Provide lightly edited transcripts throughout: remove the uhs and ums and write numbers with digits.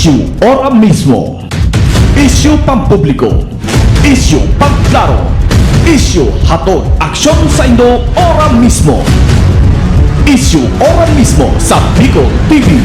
Issue ora mismo. Issue pampubliko. Issue pagklaro. Issue hatod aksyon sa Indo ora mismo. Issue ora mismo sa Bicol TV.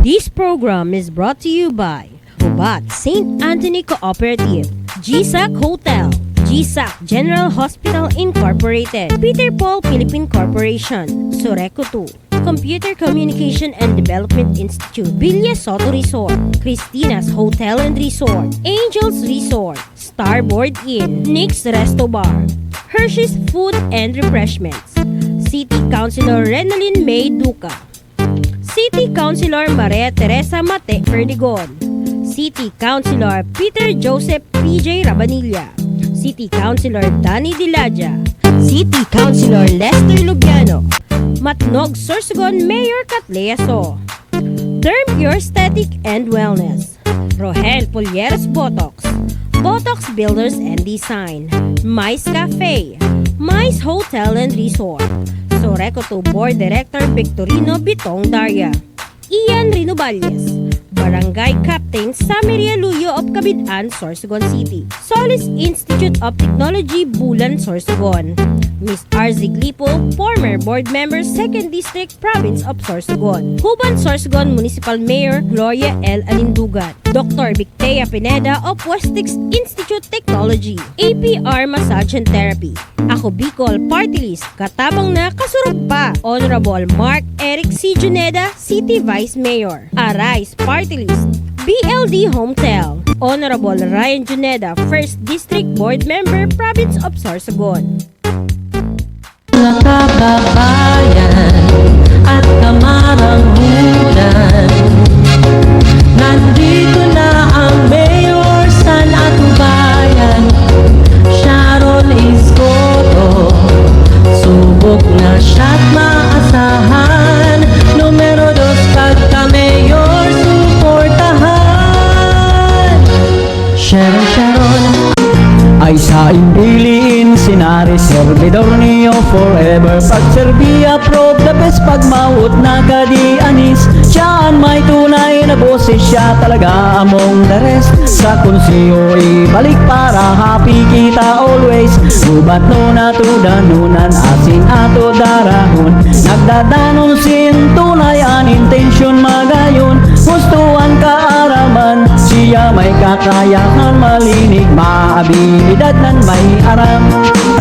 This program is brought to you by Ubat St. Anthony Cooperative, GSAC Hotel, GSAC General Hospital Incorporated, Peter Paul Philippine Corporation, Soreco 2, Computer Communication and Development Institute, Villa Soto Resort, Christina's Hotel and Resort, Angels Resort, Starboard Inn, Nick's Resto Bar, Hershey's Food and Refreshments, City Councilor Renalyn May Duca, City Councilor Maria Teresa Mate Perdigon, City Councilor Peter Joseph PJ Rabanilla, City Councilor Danny Dilaja, City Councilor Lester Lubiano, Matnog Sorsogon Mayor Catlea So, Derm Pure Aesthetic and Wellness, Rohel Polieres Botox, Botox Builders and Design, Mice Cafe, Mice Hotel and Resort, Soreco 2 Board Director Victorino Bitong Daria, Ian Rinoballes, Barangay Captain Samiria Luyo of Cabidan, Sorsogon City, Solis Institute of Technology, Bulan, Sorsogon, Miss RZ Glipo, former board member, 2nd District, Province of Sorsogon, Huban, Sorsogon Municipal Mayor Gloria L. Alindugan, Dr. Victea Pineda of Westix Institute Technology, APR Massage and Therapy, Ako Bicol Party List, katabang na kasurog pa, Honorable Mark Eric C. Juneda, City Vice Mayor, Arise Party List, BLD Hometel, Honorable Ryan Juneda, 1st District Board Member, Province of Sorsogon. Mga kababayan at kamaranghulan, nandito na ang Mayor San Atubayan, Sharon Iskoto. Subok na siya't maasahan, numero 2 pagka-Mayor, suportahan. Sharon ay sa imbiliin, sinari servidor niyo forever. Pagserbiya prob the best, pagmawot na kadi anis, siyaan may tunay na boses, siya talaga among the rest. Sa konseyo ibalik para happy kita always. Gubat no natudanunan, asin ato darahon, nagdadanon sin tunay an intensyon magayon. Gustuhan kaaraman, siya may kakayahan, malinig maabilidad nan may aram.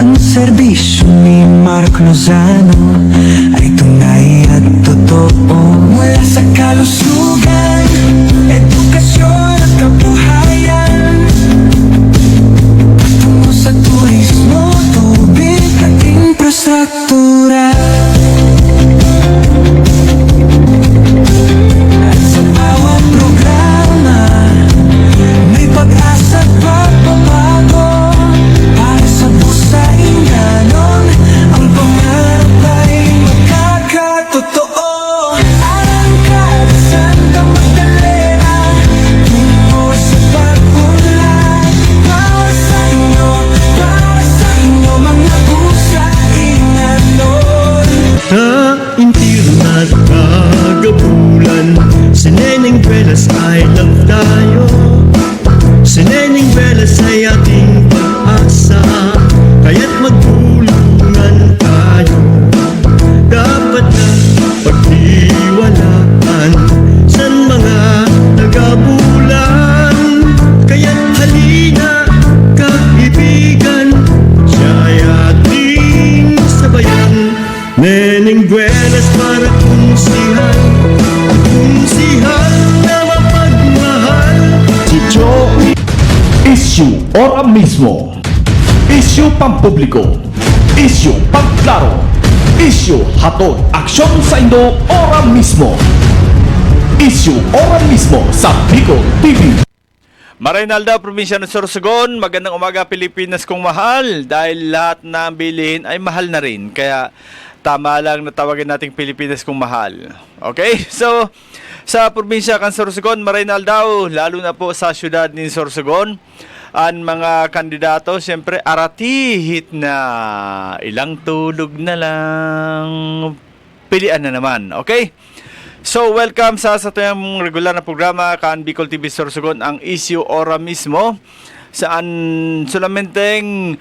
Ang serbisyo ni Mark Lozano ay tunay at totoo. Mula sa kalusugan, edukasyon at kabuhayan, patungo sa turismo, tubig at infrastruktura. At sa bawat programa, may pag-asa at pagbabago. Para sa busaing ganon, ang pangarap ay magkakatotoo. Arangkada Santa Magdalena, tungo sa pag-unlad. Para sa inyo mga busaing ganon. Taintiran at kagabulan, si Neneng Velas I love tayo. Si Neneng Velas ay ating pag-asa, kaya't magtulungan tayo. Dapat na pagtiwalaan sa mga tagabulan, kaya't halina kaibigan, siya'y ating sabayan. Neneng Velas para kunsihan, kunsihan na mapagmahal. Si Joe. Issue ora mismo. Issue pampubliko. Issue pagklaro. Issue hatod aksyon sa Indo ora mismo. Issue ora mismo sa Bicol TV. Marinalda, probinsya ng Sorsogon. Magandang umaga, Pilipinas kong mahal. Dahil lahat na bilihin ay mahal na rin. Kaya tama lang na tawagin nating Pilipinas kong mahal. Okay? So, sa probinsya ng Sorsogon, Marinalda, lalo na po sa syudad ng Sorsogon, ang mga kandidato, siyempre, aratihit na ilang tulog na lang, pilian na naman. Okay? So, welcome sa tuyang regular na programa kan Bicol TV Sorsogon, ang issue ora mismo saan solamenteng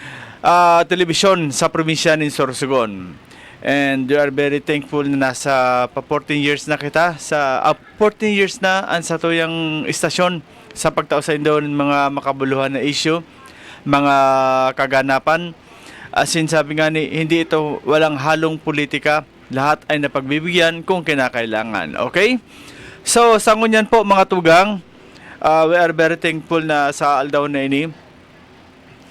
telebisyon sa probinsya ng Sorsogon. And we are very thankful na nasa pa 14 years na kita sa 14 years na ang sa tuyang istasyon sa pagtao sa Indo ng mga makabuluhan na issue, mga kaganapan. As in, sabi nga ni, hindi ito walang halong politika, lahat ay napagbibigyan kung kinakailangan. Okay? So, sa ngunyan po mga tugang, we are very thankful na sa aldaw na ini.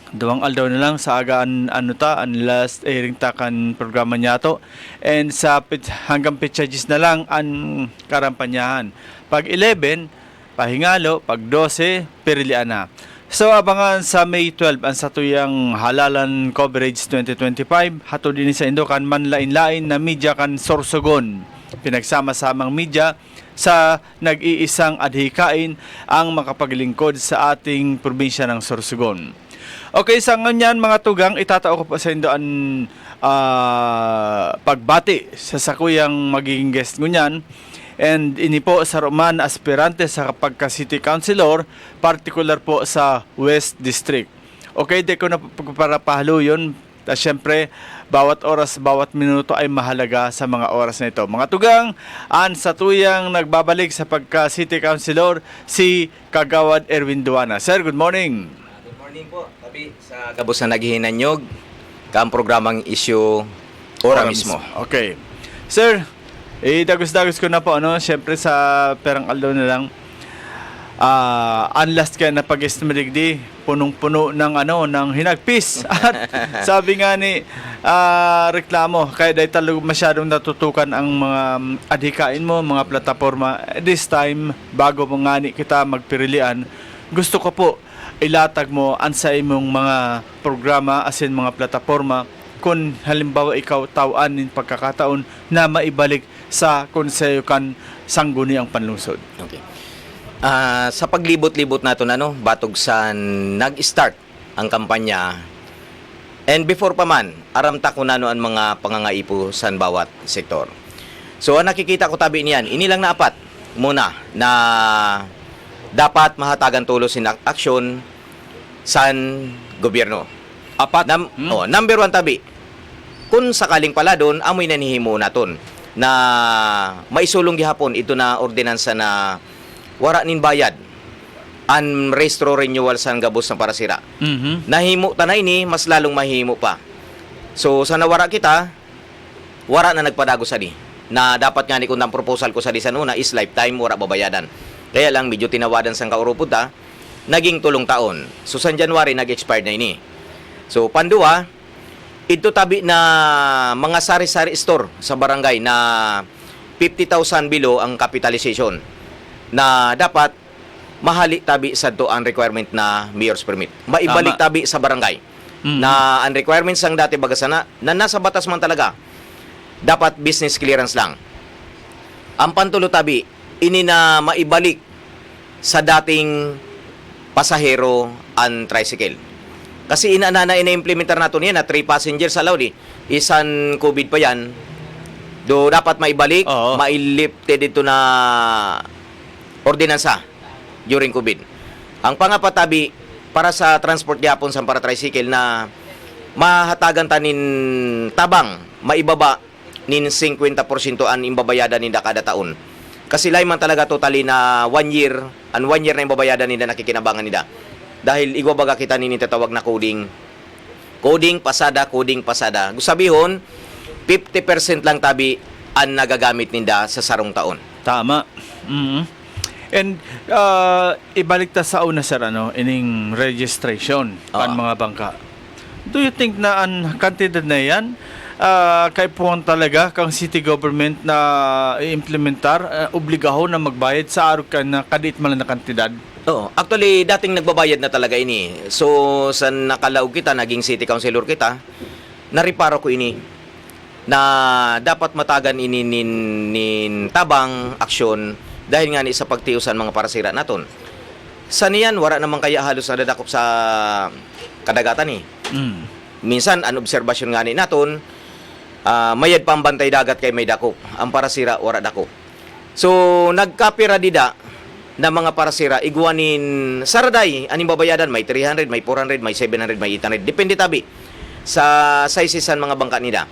Duwang aldaw na lang sa agaan ang last airing takan programa niya to. And sa hanggang pitchagis na lang ang karampanyahan. Pag 11, pahingalo, pag 12, pirilian na. So, abangan sa May 12 ang satuyang halalan coverage 2025. Hato din sa Indo kan manlain-lain na media kan Sorsogon. Pinagsama-samang media sa nag-iisang adhikain ang makapaglingkod sa ating probinsya ng Sorsogon. Okay, sa nganyan mga tugang, itatao ko pa sa Indo ang pagbati sa sakuyang magiging guest ngunyan. And ini po sa Roman aspirante sa pagka City Councilor, particular po sa West District. Okay, di ko na para pahalo yun. Siyempre, bawat oras, bawat minuto ay mahalaga sa mga oras na ito. Mga tugang, sa tuyang nagbabalik sa pagka City Councilor, si Kagawad Erwin Duana. Sir, good morning. Good morning po, tabi sa gabos na naghihinanyog kaang programang issue ora mismo. Okay. Sir, dagos-dagos ko na po, siyempre sa perang aldaw na lang, unlast ka na pag-estimaligdi, punong-puno ng ng hinagpis. At sabi nga ni reklamo, kaya dahil talaga masyadong natutukan ang mga adhikain mo, mga plataforma. This time, bago mo nga ni kita magpirilian, gusto ko po ilatag mo sa imong mga programa as in mga plataforma kung halimbawa ikaw tawaan ng pagkakataon na maibalik sa konseyo kan sangguni ang panlungsod. Okay. Sa paglibot-libot nato batog sa nag-start ang kampanya. And before pa man, aramta ko ang mga pangangaipo sa bawat sektor. So, ang nakikita ko tabi niyan, inilang na apat muna na dapat mahatagan tulos in aksyon sa gobyerno. Apat? Number 1 tabi. Kung sakaling pala doon, amoy nanihimo naton na maisulong gihapon ito na ordinansa na wara nin bayad an restro renewal sa gabos na parasira. Nahimo tanay ni mas lalong mahimo pa. So sa nawara kita, wara na nagpadago sa di na dapat nga ni kung ang proposal ko sa di sa una is lifetime wara babayadan. Kaya lang medyo tinawadan sang kaurupod naging tulong taon. So sa January nag-expired na ini. So pandua, ito tabi na mga sari-sari store sa barangay na 50,000 below ang capitalization na dapat mahali tabi sa to ang requirement na mayor's permit. Maibalik tabi sa barangay na ang requirements ang dati bagasana na nasa batas man talaga. Dapat business clearance lang. Ang pantulo tabi, ini na maibalik sa dating pasahero ang tricycle. Kasi ina-implementar nato niya na 3 passengers allowed Isan COVID pa yan. Do dapat maibalik, mailifted dito na ordinansa during COVID. Ang pangapatabi para sa transport gyapon sa para tricycle na mahatagan tanin tabang maibaba nin 50% an imbabayadan ninda kada taon. Kasi lain man talaga totally na 1 year, and 1 year na imbabayadan ninda nakikinabangan nila. Dahil igwabaga kita nini tatawag na coding pasada. Gusto sabihon, 50% lang tabi ang nagagamit ninda sa sarong taon. Tama. And ibalik ta sa una sir ining registration ang mga bangka. Do you think na ang kantidad na yan kay puwan talaga kang city government na i-implementar obligaho na magbayad sa araw ka na kadit man na kantidad? Actually dating nagbabayad na talaga ini. So sa nakalaog kita naging city councilor kita, nariparo ko ini na dapat matagan ini nin tabang aksyon dahil nga ni sa pagtiusan mga parasira naton. Sa niyan wala naman kaya halos nadadakop sa kadagatan Minsan an obserbasyon nga ni naton mayad pa ang bantay dagat kay may dakop. Ang parasira wala dakop. So nagkapira dida na mga parasira iguanin saraday aning babayadan may 300, may 400, may 700, may 800 depende tabi sa sizes mga bangka nida.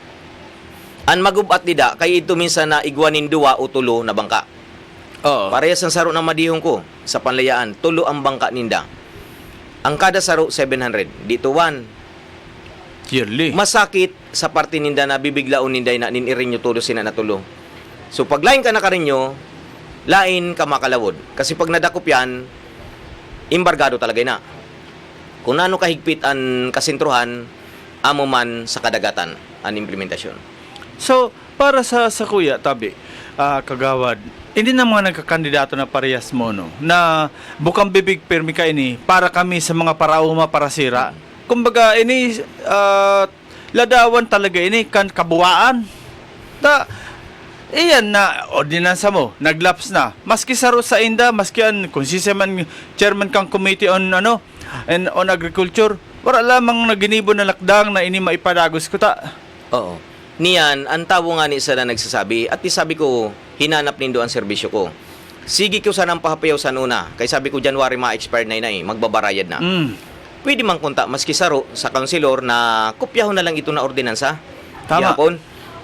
An magubat nida kay ito minsan na iguanin 2 o 3 na bangka. Oo. Parehas ang saro na madihong ko sa panlayaan, 3 ang bangka ninda. Ang kada saro 700, dito 1. Yearly. Masakit sa parte ninda na bibiglaon ninda na ninirin nyo tulo sina natulo. So pag lain ka na karinyo, lain ka makalawod. Kasi pag nadakop yan, embargado talaga na. Kung nano kahigpit ang kasintruhan, amo man sa kadagatan ang implementasyon. So, para sa kuya, tabi, kagawad, hindi na mga nagkakandidato na parehas mo, no? Na bukang bibig permi ka ini para kami sa mga parauma parasira. Kumbaga, ini ladawan talaga ini kan kabuwaan. Iyan na ordinansa mo, naglaps na. Maski saro sa inda, maski kung si man chairman kang committee on on agriculture, wala lamang naginibo na lakdang na ini maipadagos ko ta. Oo. Niyan, ang tawo nga ni isa na nagsasabi, at sabi ko, hinanap nindo ang serbisyo ko. Sige ko sanang pahapayaw sa nuna. Kaya sabi ko, January ma-expire na magbabarayad na. Pwede mang kunta, maski saro sa kansilor na kopyahon na lang ito na ordinansa. Tama. Yapon,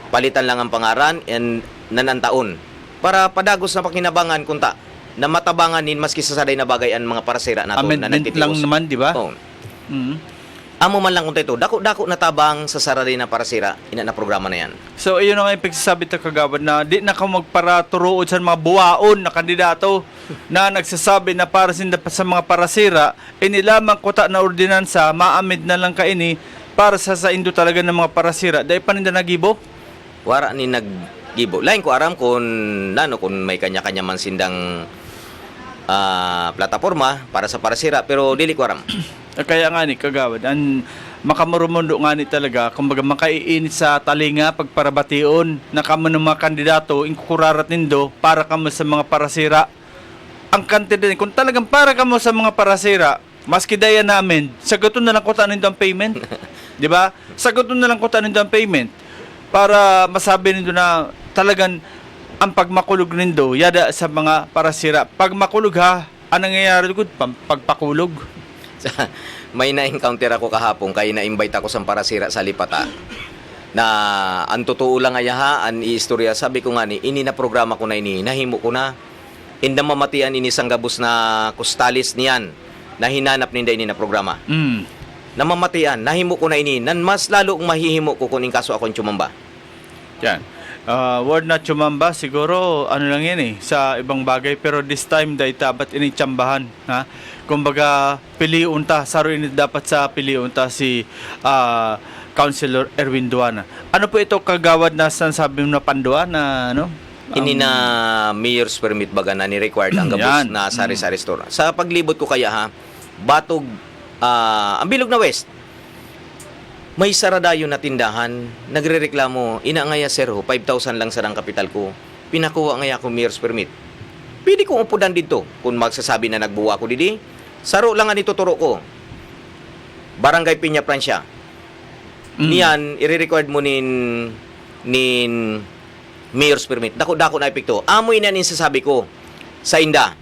palitan lang ang pangaran and nanantaon. Para padagos na pakinabangan kunta, na matabanganin maski sa saday na bagay ang mga parasira nato na Amendment nagtitios. lang naman, di ba? Oo. Amo man lang kunta ito, dako-dako na tabang sa saray na parasira, ina na programa na yan. So, ayun ang ipagsasabi ta kagawad na di na ka magparaturood sa mga buwaon na kandidato na nagsasabi na para sa mga parasira, inilamang kuta na ordinansa, maamid na lang ka ini para sa indo talaga ng mga parasira. Dahil pa ninda nagibo? Wara ni naggibo. Lain ko aram kung may kanya-kanya man sindang plataforma para sa parasira, pero dili ko aram. Kaya nga ni kagawad, ang makamurumundo nga ni talaga, kumbaga makaiinit sa talinga pagparabation na kamo ng mga kandidato, inkukurarat nindo para kamo sa mga parasira. Ang kandidato, kung talagang para kamo sa mga parasira, maski daya namin, sagutin na lang ko tanin ang payment. Di ba? Sagutin na lang ko tanin ang payment para masabi nindo na talagang ang pagmakulog nindo yada sa mga parasira. Pag makulog ha, anong nangyayari ko? Pagpakulog. May na-encounter ako kahapon kaya na-invite ako sa parasira sa Lipata na ang totoo lang ayaha ang istorya. Sabi ko nga ni ini na programa ko na ini nahimo ko na inda mamatian ini sang gabus na kustalis niyan na hinanap ninda ini na programa na mamatian nahimo ko na ini nan mas lalo mahihimo ko kuning kaso akong tsumamba. Yan. Word na tsumamba, siguro ano lang yan sa ibang bagay, pero this time dahil dapat ini tsambahan, ha? Kumbaga piliun ta, saro ini dapat sa piliun ta si Councilor Erwin Duana. Ano po ito kagawad na sabi mo na pandua na ano? Ini na mayor's permit baga na ni-required ang gabus Yan. na sari-sari store. Sa paglibot ko kaya ha, Batog, ang Bilog na West, may saradayo na tindahan, nagrereklamo, ina ngaya sir ho, 5,000 lang sarang kapital ko, pinakuha ngaya ko mayor's permit. Pwede kong upudan dito, kung magsasabi na nagbuwa ko didi, saro lang ang ituturo ko. Barangay Piña Francia. Niyan, i-required mo nin mayor's permit. Dako-dako na epekto. Amoy na sasabi ko sa inda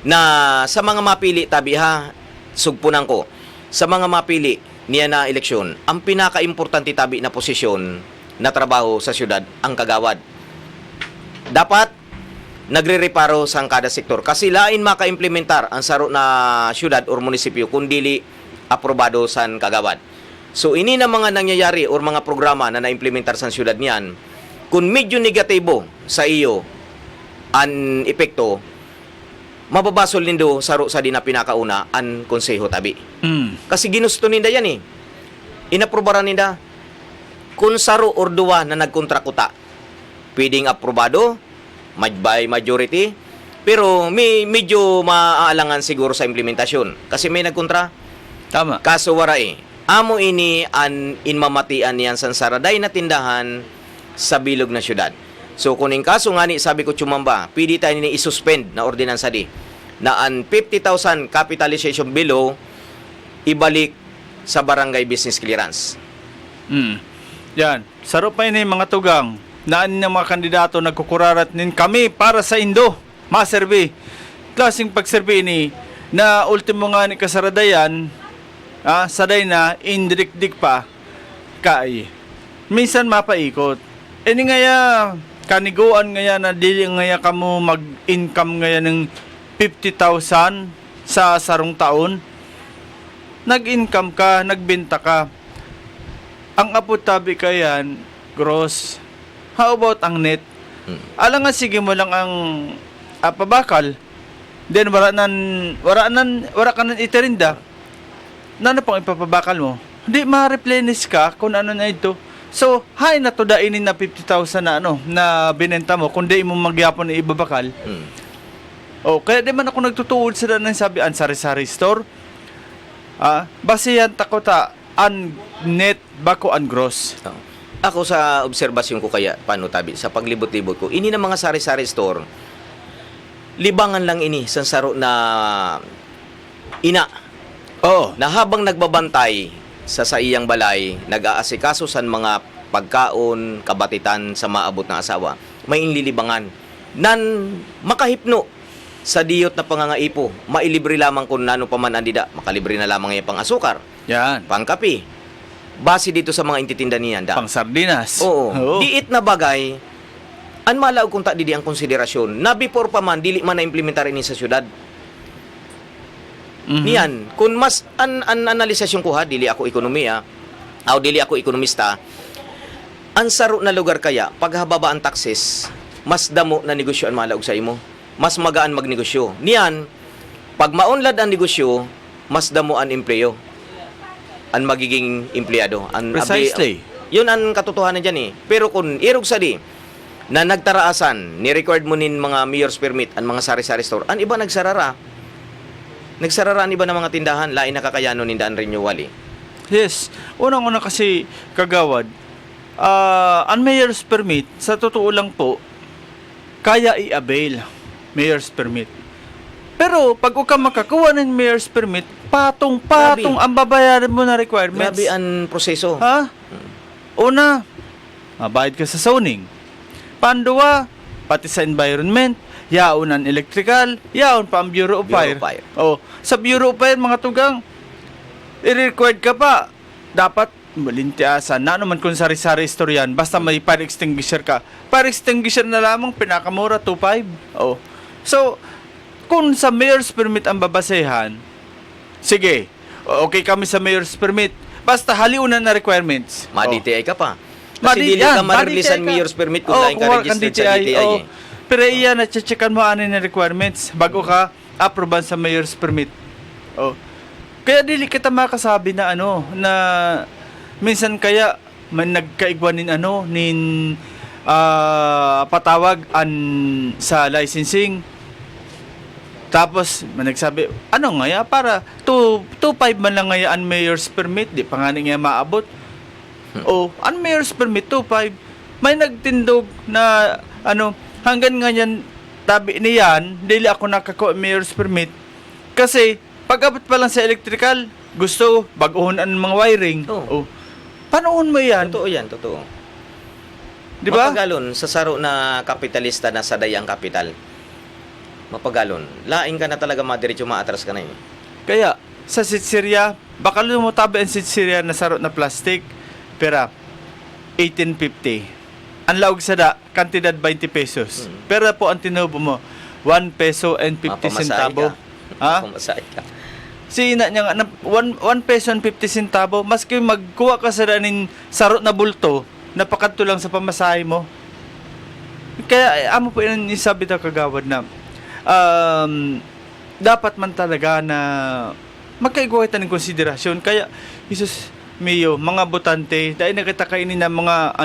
na sa mga mapili tabi ha, sugpunan ko. Sa mga mapili niya na eleksyon, ang pinaka-importante tabi na posisyon na trabaho sa syudad ang kagawad. Dapat nagre-reparo sa kada sektor kasi lain maka-implementar ang saro na syudad or munisipyo kung dili aprobado sa kagawad. So ini na mga nangyayari or mga programa na na-implementar sa syudad niyan, kung medyo negatibo sa iyo ang epekto, mababasol nindo saro sa di na pinakauna ang konseho tabi. Kasi ginusto ninda yan inaprobaran ninda kung saro or duwa na nagkontrakuta. Pwedeng aprobado, by majority, pero medyo maaalangan siguro sa implementasyon. Kasi may nagkontra. Tama. Kaso wara amo ini an inmamatian niyan sa saraday na tindahan sa bilog na syudad. So kuning kaso nga ni sabi ko tsumamba, pwede tayo ni isuspend na ordinansa di na ang 50,000 capitalization below ibalik sa barangay business clearance. Yan. Saro pa ini mga tugang. na ng mga kandidato nagkukurarat nin kami para sa Indo, maserbi. Klaseng pagserbi ni na ultimo nga ni kasaradayan, saday na indrikdik pa kay minsan mapaikot. Ini ngaya kaniguan ngaya na dili ngaya kamo mag-income ngaya ng 50,000 sa sarong taon. Nag-income ka, nagbenta ka. Ang apot-tabi kayan, gross. How about ang net? Alang nga sige mo lang ang pabakal. Then wala ka nan itirinda. Nano pang ipapabakal mo? Hindi ma-replenish ka kung ano na ito. So, hay na to dainin na 50,000 na na binenta mo kundi mo magyapon na ibabakal. Kaya di man ako nagtutuod sila ng sabi an sari-sari store. Basihan takota an net bako an gross. Ako sa obserbasyon ko kaya, paano tabi, sa paglibot-libot ko, ini na mga sari-sari store, libangan lang ini sa saro na ina. Na habang nagbabantay sa iyang balay, nag-aasikaso sa mga pagkaon, kabatitan sa maabot na asawa, may inlilibangan. Nan makahipno sa diyot na pangangaipo, mailibre lamang kung nano pa man andida, makalibre na lamang yung pang asukar, Yan. pang kape. Base dito sa mga intitinda niyan. Pang sardinas. Oo. Diit na bagay, an malaw kung ta didi ang konsiderasyon, na before pa man, dili man na-implementar ini sa syudad. Niyan, kung mas an analisasyon ko ha, dili ako ekonomiya, dili ako ekonomista, ang saro na lugar kaya, paghababa ang taxes, mas damo na negosyo ang malaog sa imo. Mas magaan magnegosyo. Niyan, pag maunlad ang negosyo, mas damo ang empleo. Ang magiging empleyado. Precisely. Yun ang katotohanan dyan eh. Pero kung irog sa di, na nagtaraasan, ni-record mo nin mga mayor's permit, ang mga sari-sari store, ang iba nagsarara. Nagsarara ang iba ng mga tindahan, lain nakakayano nindaan renewal eh. Yes. Unang-una kasi, kagawad, ang mayor's permit, sa totoo lang po, kaya i-avail mayor's permit. Pero, pag ka makakuha ng mayor's permit, patong-patong ang babayaran mo na requirements. Grabe ang proseso. Ha? Una, mabayad ka sa zoning. Panduwa, pati sa environment, yaon ang electrical, yaon pa ang Bureau of Fire. Sa Bureau of Fire, mga tugang, i-required ka pa. Dapat malintiasan. Na naman kung sari-sari istoryan, basta may fire extinguisher ka. Fire extinguisher na lamang, pinakamura, 2.5. So, kung sa mayor's permit ang babasehan, sige, okay kami sa mayor's permit. Basta haliunan na requirements. Ma-DTI ka pa. Kasi dili ka ma-release ang mayor's permit kung lain ka registered sa DTI eh. Pero iyan, na-checkan mo ano na requirements bago ka approvean sa mayor's permit. Kaya dili kita makasabi na na minsan kaya man nagkaigwanin nin patawag sa licensing. Tapos man nagsabi, ngaya para 2.5 man lang ngaya ang mayor's permit, di pa nga nga maabot. Ang mayor's permit 2.5. May nagtindog na hanggang ngayon, tabi niyan, dili ako nakakuha mayor's permit. Kasi, pag-abot pa lang sa electrical, gusto, baguhon ang mga wiring. Paanoon mo yan? Totoo yan, totoo. Di ba? Mapagalon, sa saro na kapitalista na sadayang kapital. Mapagalon. Laing ka na talaga madiretso maatras ka na yun. Kaya, sa Sitseria, baka lumutabi ang Sitseria na saro na plastic, pera, 1850. Ang laog sa kantidad 20 pesos. Pero po ang tinubo mo, 1 peso and 50 centavo. Mapamasay ka. Sina niya nga, 1 peso and 50 centavo, maski magkuha ka sa daning sarot na bulto, napakadto lang sa pamasahe mo. Kaya, amo po yun isabi na kagawad na, dapat man talaga na magkaigwa kita ng konsiderasyon. Kaya, Jesus, Mio, mga botante, dahil nakita kainin na mga,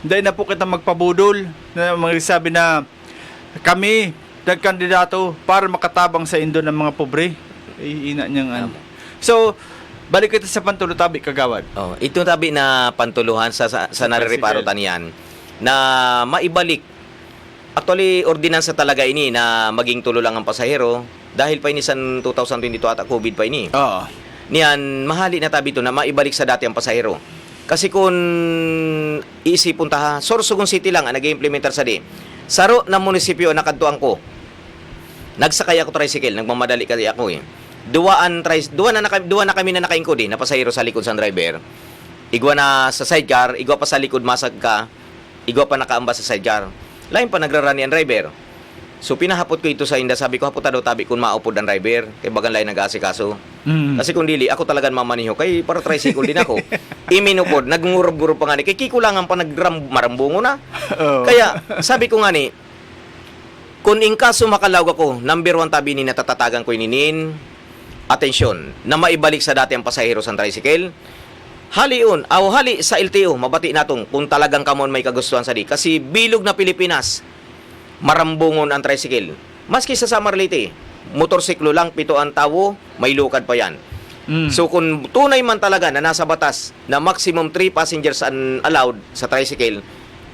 dahil na po kita magpabudol, na magsabi na, kami, nagkandidato para makatabang sa Indo ng mga pobre. Ina niyang So, balik kita sa pantulutabi, kagawad. Ito tabi na pantuluhan sa narireparo taniyan na maibalik. Actually, ordinansa talaga ini na maging tulo lang ang pasahero dahil pa ini sa 2022 at COVID pa ini. Niyan, mahali na tabi ito na maibalik sa dati ang pasahero. Kasi kung iisipon ta ha, Sorsogon City lang ang nag-implementar sa di. Saro na munisipyo nakadtuan ko. Nagsakay ako tricycle, nagmamadali kasi ako eh. Duwa na kami na nakaingko din, na pasahero sa likod sa driver. Igwa na sa sidecar, igwa pa sa likod masag ka, igwa pa nakaamba sa sidecar. Lain pa nagrarani ang driver. So pinahapot ko ito sa inda, sabi ko hapot daw tabi kung maupod ang driver, kay bagan lain nag-asikaso. Kasi kung dili, ako talagang mamaniho, kay para tricycle din ako. Iminupod, nagngurub-gurub pa nga ni, kay kikulangan pa marambungo na. Kaya sabi ko nga ni, kung in kaso makalawag ako, number 1 tabi ni natatatagan ko ininin, atensyon, na maibalik sa dati ang pasahero sa tricycle, hali sa LTO, mabati natong kung talagang kamon may kagustuhan sa di. Kasi bilog na Pilipinas, marambungon ang tricycle. Maski sa Samar Leyte, motorsiklo lang, 7 ang tawo, may lukad pa yan. So kung tunay man talaga na nasa batas na maximum 3 passengers allowed sa tricycle,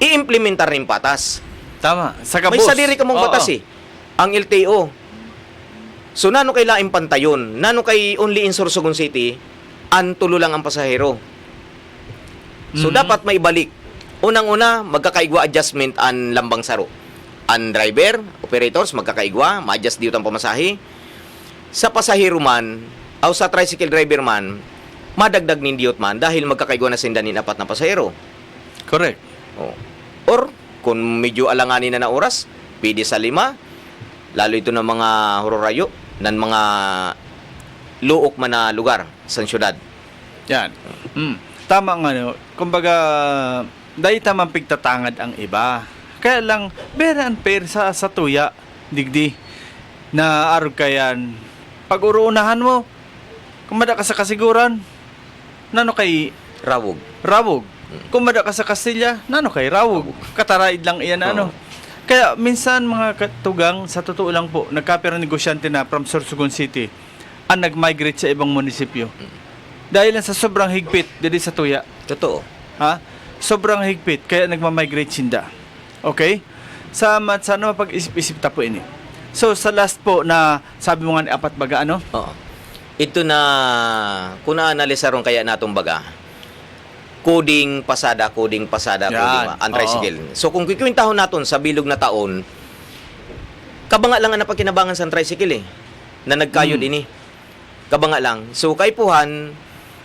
i-implementar rin patas. Tama. Sa kabus. May sadiri ka mong batas eh. Ang LTO. So nano kay laing pantayon, nano kay only in Sorsogon City, ang tulo lang ang pasahero. So dapat maibalik. Unang-una, magkakaigwa adjustment ang lambang saro. Ang driver, operators, magkakaigwa, ma-adjust dito ang pamasahe. Sa pasahero man, o sa tricycle driver man, madagdag nindiyot man dahil magkakaigwa na sindanin 4 na pasahero. Correct. Oh. Or, kung medyo alanganin na oras, pwede sa 5, lalo ito ng mga hororayo, ng mga luok man na lugar sa syudad. Yan. Tama nga, no? Kumbaga, dahil tamang pigtatangad ang iba. Kaya lang, very unfair sa tuya, digdi, na arog kayan. Pag uruunahan mo, kumada ka sa kasiguran, nano kay Rawog. Kumada ka sa Castilla, nano kay Rawog. Kataraid lang iyan, ano. Kaya minsan mga katugang, sa totoo lang po, nagkapira negosyante na from Sorsogon City, ang nag-migrate sa ibang munisipyo. Dahil lang sa sobrang higpit, dito sa tuya. Totoo. Ha? Sobrang higpit, kaya nagmamigrate sinda. Okay? Sana mapag-isip-isip ta po ini. So, sa last po na sabi mo nga ni 4 baga, ano? Oo. Ito na, kung na-analisaron kaya natong baga, coding pasada, ang tricycle. So, kung kikwintahon natin sa bilog na taon, kabanga lang ang napagkinabangan sa tricycle eh, na nagkayod ini. Kabanga lang. So, kaipuhan,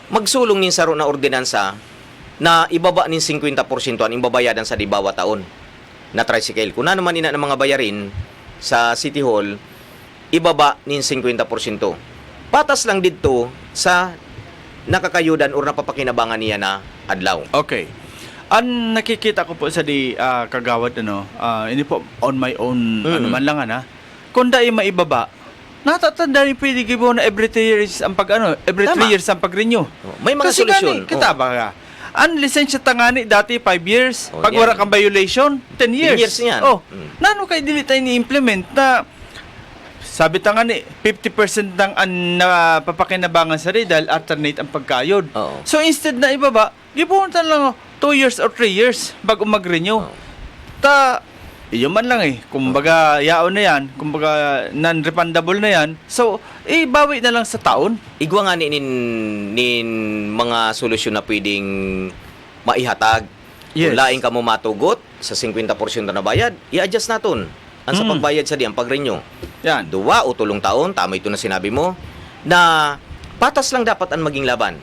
magsulong nin saro na ordinansa na ibaba nin 50% ang imbabayadan sa di bawat taon na tricycle. Kung ano man ina ng mga bayarin sa City Hall, ibaba nin 50%. Patas lang dito sa nakakayudan o napapakinabangan niya na adlaw. Okay. Ang nakikita ko po sa di kagawad, ano, ini po on my own, ano man lang, ana. Kung dahil maibaba, natatanda rin pwede gibo na every 3 years ang every 3 years ang pag-renew. May mga kasi solusyon. Kita ba ka? Ang lisensya tangani dati 5 years, pag yan. wala kang violation, 10 years. 10 years yan. Nano kay dili tayo ni-implement na sabi tangani 50% ng napapakinabangan sa dahil alternate ang pagkayod. So instead na ibaba, gibuhuntan lang 2 years or 3 years bago mag-renew. Iyon man lang eh. Kumbaga, yaon na yan. Kumbaga, non-refundable na yan. So, bawi na lang sa taon. Igwa nga nin mga solusyon na pwedeng maihatag. Yes. Kung laing ka mo matugot sa 50% na bayad, i-adjust natin. Ang sa pagbayad sa diyan, pag-renew. Yan. 2 o 3 taon, tama ito na sinabi mo, na patas lang dapat ang maging laban.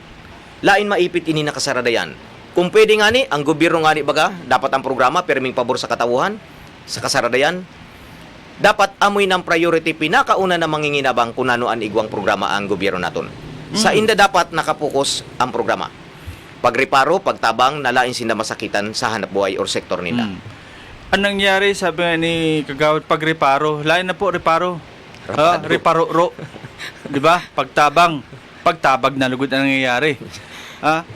Lain maipit ini nakasarada yan. Kung pwede nga ni, ang gobyerno nga ni baga, dapat ang programa, perming pabor sa katawuhan, sa kasaradayan, dapat amoy ng priority pinakauna na manginginabang kung ano ang igwang programa ang gobyerno naton. Sa inda dapat nakapokus ang programa. Pagreparo, pagtabang, nalain sinda masakitan sa hanap buhay or sektor nila. Ang nangyari, sabi nga ni Kagawad, pagreparo, lain na po, reparo. Reparo-ro. Diba? Pagtabag na lugod ang nangyayari.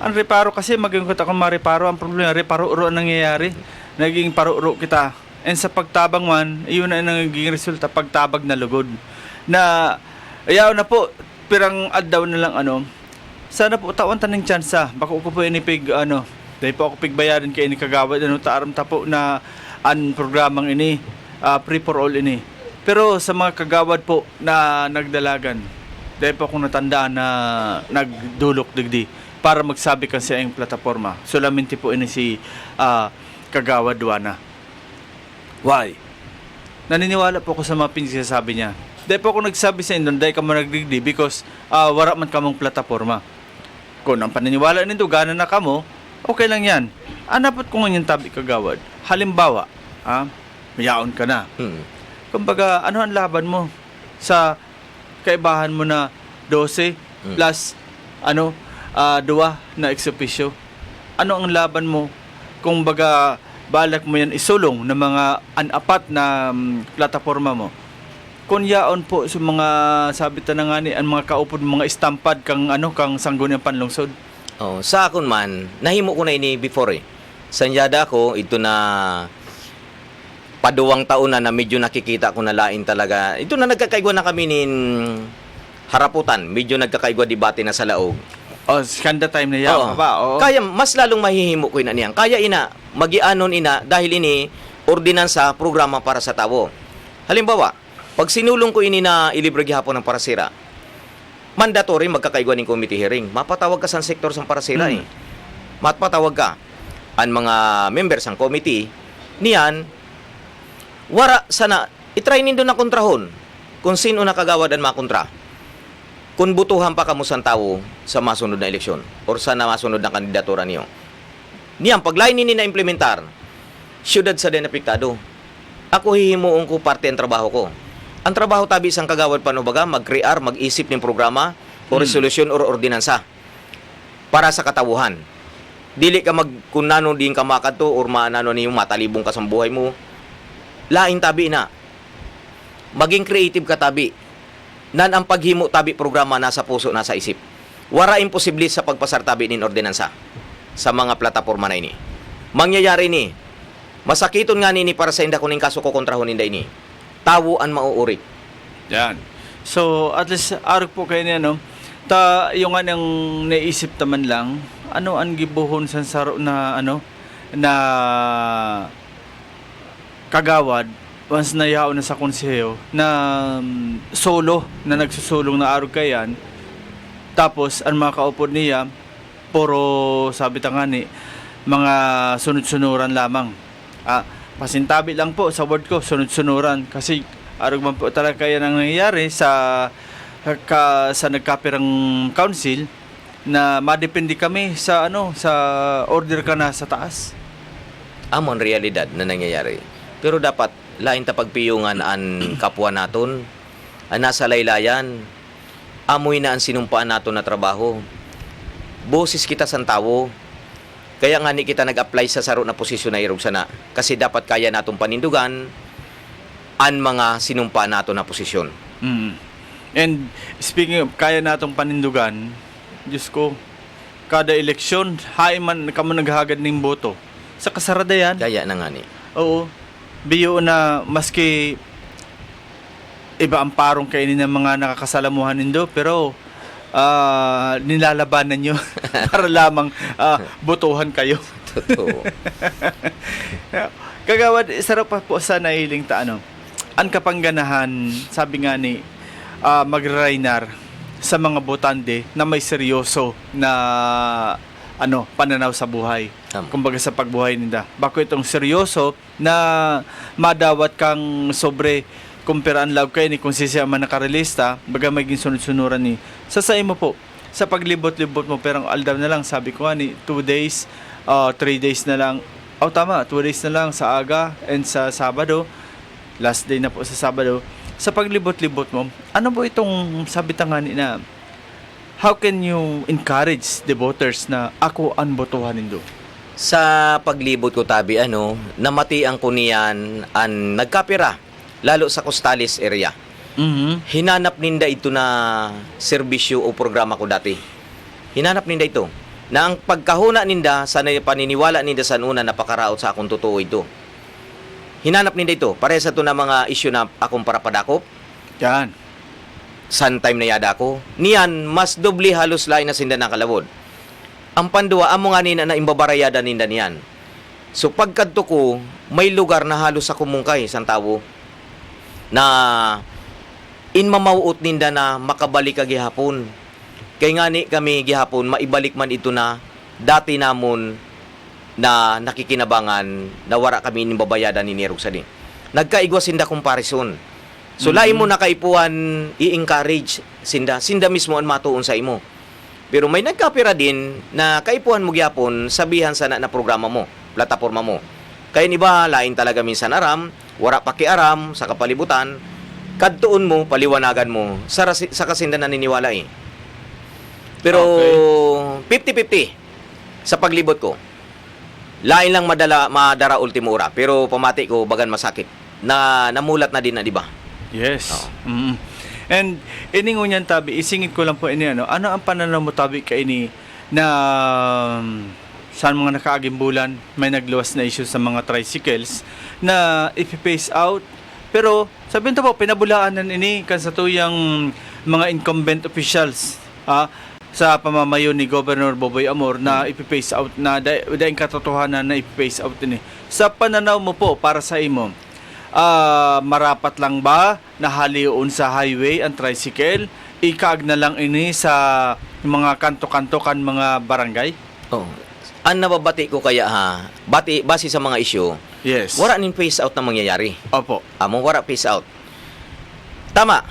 Ang reparo kasi, maging kita kung mareparo, ang problema, reparo-ro ang nangyayari. Naging paro-ro kita. And sa pagtabang man, iyon na naging resulta, pagtabag na lugod. Na, ayaw na po, pirang addaw na lang, sana po, taon tanong tsansa, baka ko po inipig, dahil po ako pigbayarin kay ini Kagawad, taaram tapo na ang programang ini, free for all ini. Pero sa mga Kagawad po na nagdalagan, dahil po akong natandaan na nagdulok digdi, para magsabi kan sa iyong plataforma. Solamente po ini si Kagawad Duana. Why? Naniniwala po ako sa mga pinagsasabi niya. Dahil po ako nagsabi sa inyo, dahil ka mo nagdigdi because wala man kamong plataforma. Kung ang paniniwala nito, gana na kamo, okay lang yan. Anapot ko ngayon tabi Kagawad. Halimbawa, mayaon ka na. Kumbaga, ano ang laban mo sa kaibahan mo na 12 plus 2 na ex-officio? Ano ang laban mo kung baga balak mo yan isulong ng mga anapat na plataforma mo? Kung yaon po sa mga sabitan na nga ni ang mga kaupod mga istampad kang sangguniang panlungsod. Sa akon man, nahimo ko na ini before eh. Sanyada ko, ito na paduwang taon na medyo nakikita ko na lain talaga. Ito na nagkakaigwa na kami nin haraputan. Medyo nagkakaigwa debate na sa laog. Skanda time na yan. Oo. Kaya mas lalong mahihimo ko ina niyan. Kaya magianon dahil ini ordinansa programa para sa tao. Halimbawa, pag sinulong ko ini na ilibre gihapon ng parasira, mandatory magkakaigwa ng committee hearing. Mapatawag ka sa sektor sa parasira eh. Mapatawag ka ang mga members ng committee niyan wara sana itry nindo na kontrahon kung sino nakagawad ang makontra. Kung butuhan pa kamo sang tawo sa masunod na eleksyon or sa masunod na kandidatura niyo. Niyan paglain nini na implementar, syudad sa den apektado. Ako hihimuon ko parte ang trabaho ko. Ang trabaho tabi sang kagawad panubaga mag-create, mag-isip ng programa o resolution or ordinansa para sa katawuhan. Dili ka kunano din ka makadto or maanano niyo matalibong ka sa buhay mo. Lain tabi na. Maging creative ka tabi. Nan ang paghimo tabi programa nasa puso, nasa isip. Wara imposible sa pagpasar tabi nin ordinansa sa mga plataporma na ini. Mangyayari ni. Masakiton nga nini para sa inda kuning kaso ko kontrahon ninda ini. Tawo ang mauurik. Yan. So, at least arog po kayo niya, no? Yung anong naisip taman lang, ano ang gibuhon sa saro na na kagawad once na yaon na sa konseyo na solo na nagsusulong na arog kayan, tapos ang mga kaupod niya puro sabi tangani mga sunod-sunuran lamang. Pasintabi lang po sa word ko, sunod-sunuran, kasi arog man po talaga kaya nang nangyayari sa nagkapirang council na madepende kami sa sa order ka na sa taas. Amon realidad na nangyayari. Pero dapat lain ta pagpiyungan an kapwa naton, ang nasa laylayan, amoy na ang sinumpaan naton na trabaho. Boses kita sang tawo. Kaya nga ni kita nag-apply sa saro na posisyon na irog sana. Kasi dapat kaya natong panindugan ang mga sinumpaan naton na posisyon. And speaking of kaya natong panindugan, Diyos ko, kada eleksyon, man kamo naghagad ng boto. Sa kasarada yan. Kaya na nga ni. Oo. Biyo na maski iba ang parong kainin ng mga nakakasalamuhan nindo, pero nilalabanan nyo para lamang botohan kayo. Totoo. Kagawad, sarap pa po sa nahiling ang kapangganahan, sabi nga ni mag-rainar sa mga botante na may seryoso na pananaw sa buhay. Kumbaga sa pagbuhay nila. Bako itong seryoso na madawat kang sobre kumpiraan laog kayo ni kung siya man nakarelista, baga maging sunod-sunuran ni. Sasay mo po, sa paglibot-libot mo, pero aldaw na lang, sabi ko nga ni, 2 days, 3 days na lang, tama, 2 days na lang sa aga and sa Sabado, last day na po sa Sabado, sa paglibot-libot mo, ano po itong sabi tangani na, how can you encourage the voters na ako ang botohan nindo? Sa paglibot ko tabi, namatiang ko niyan ang nagkapira. Lalo sa Costales area. Hinanap ninda ito na serbisyo o programa ko dati. Hinanap ninda ito. Na ang pagkahuna ninda, sa paniniwala ninda sa una, napakaraot sa akong totoo ito. Hinanap ninda ito. Pare sa ito na mga issue na akong parapadakop. Yan. Sun time na yada ko. Niyan, mas doble halos lain na sinda ng kalabod. Ang pandua, amo nga nina na imbabarayada ninda niyan. So pagkadto ko, may lugar na halos sa kumungkay, sang tawo, na inmamauot ninda na makabalik kagihapon. Kay ngani kami gihapon maibalik man ito na dati namon na nakikinabangan na wara kami ning babayadan ni Nirog sani. Nagkaigwa sinda comparison. So lain mo nakaipuan i-encourage sinda mismo ang matuon sa imo. Pero may nagkapira din na kaipuan mo gyapon sabihan sana na programa mo, plataporma mo. Kaya ni ba lain talaga minsan aram, wara pakiaram sa kapalibutan, kadtuon mo, paliwanagan mo sa kasinda naniniwala eh. Pero 50-50 sa paglibot ko. Lain lang madara ultimo ora, pero pamati ko bagan masakit. Na namulat na din na, di ba? Yes. And iningon yan tabi, isingit ko lang po ini ano ang pananaw mo tabi kay ini na saan mga nakaaging bulan may nagluwas na issue sa mga tricycles na ipi-phase out, pero sabihin to po pinabulaanan ini kan sa tuyang mga incumbent officials sa pamamayo ni Governor Boboy Amor na ipi-phase out na daing katotohanan na ipi-phase out ini. Sa pananaw mo po para sa imo, marapat lang ba na haliun sa highway ang tricycle? Ikag na lang ini sa mga kanto-kanto kan mga barangay? Oh. Ang nababati ko kaya base sa mga issue, Yes. wala nin phase out na mangyayari. Opo. Among wara phase out. Tama.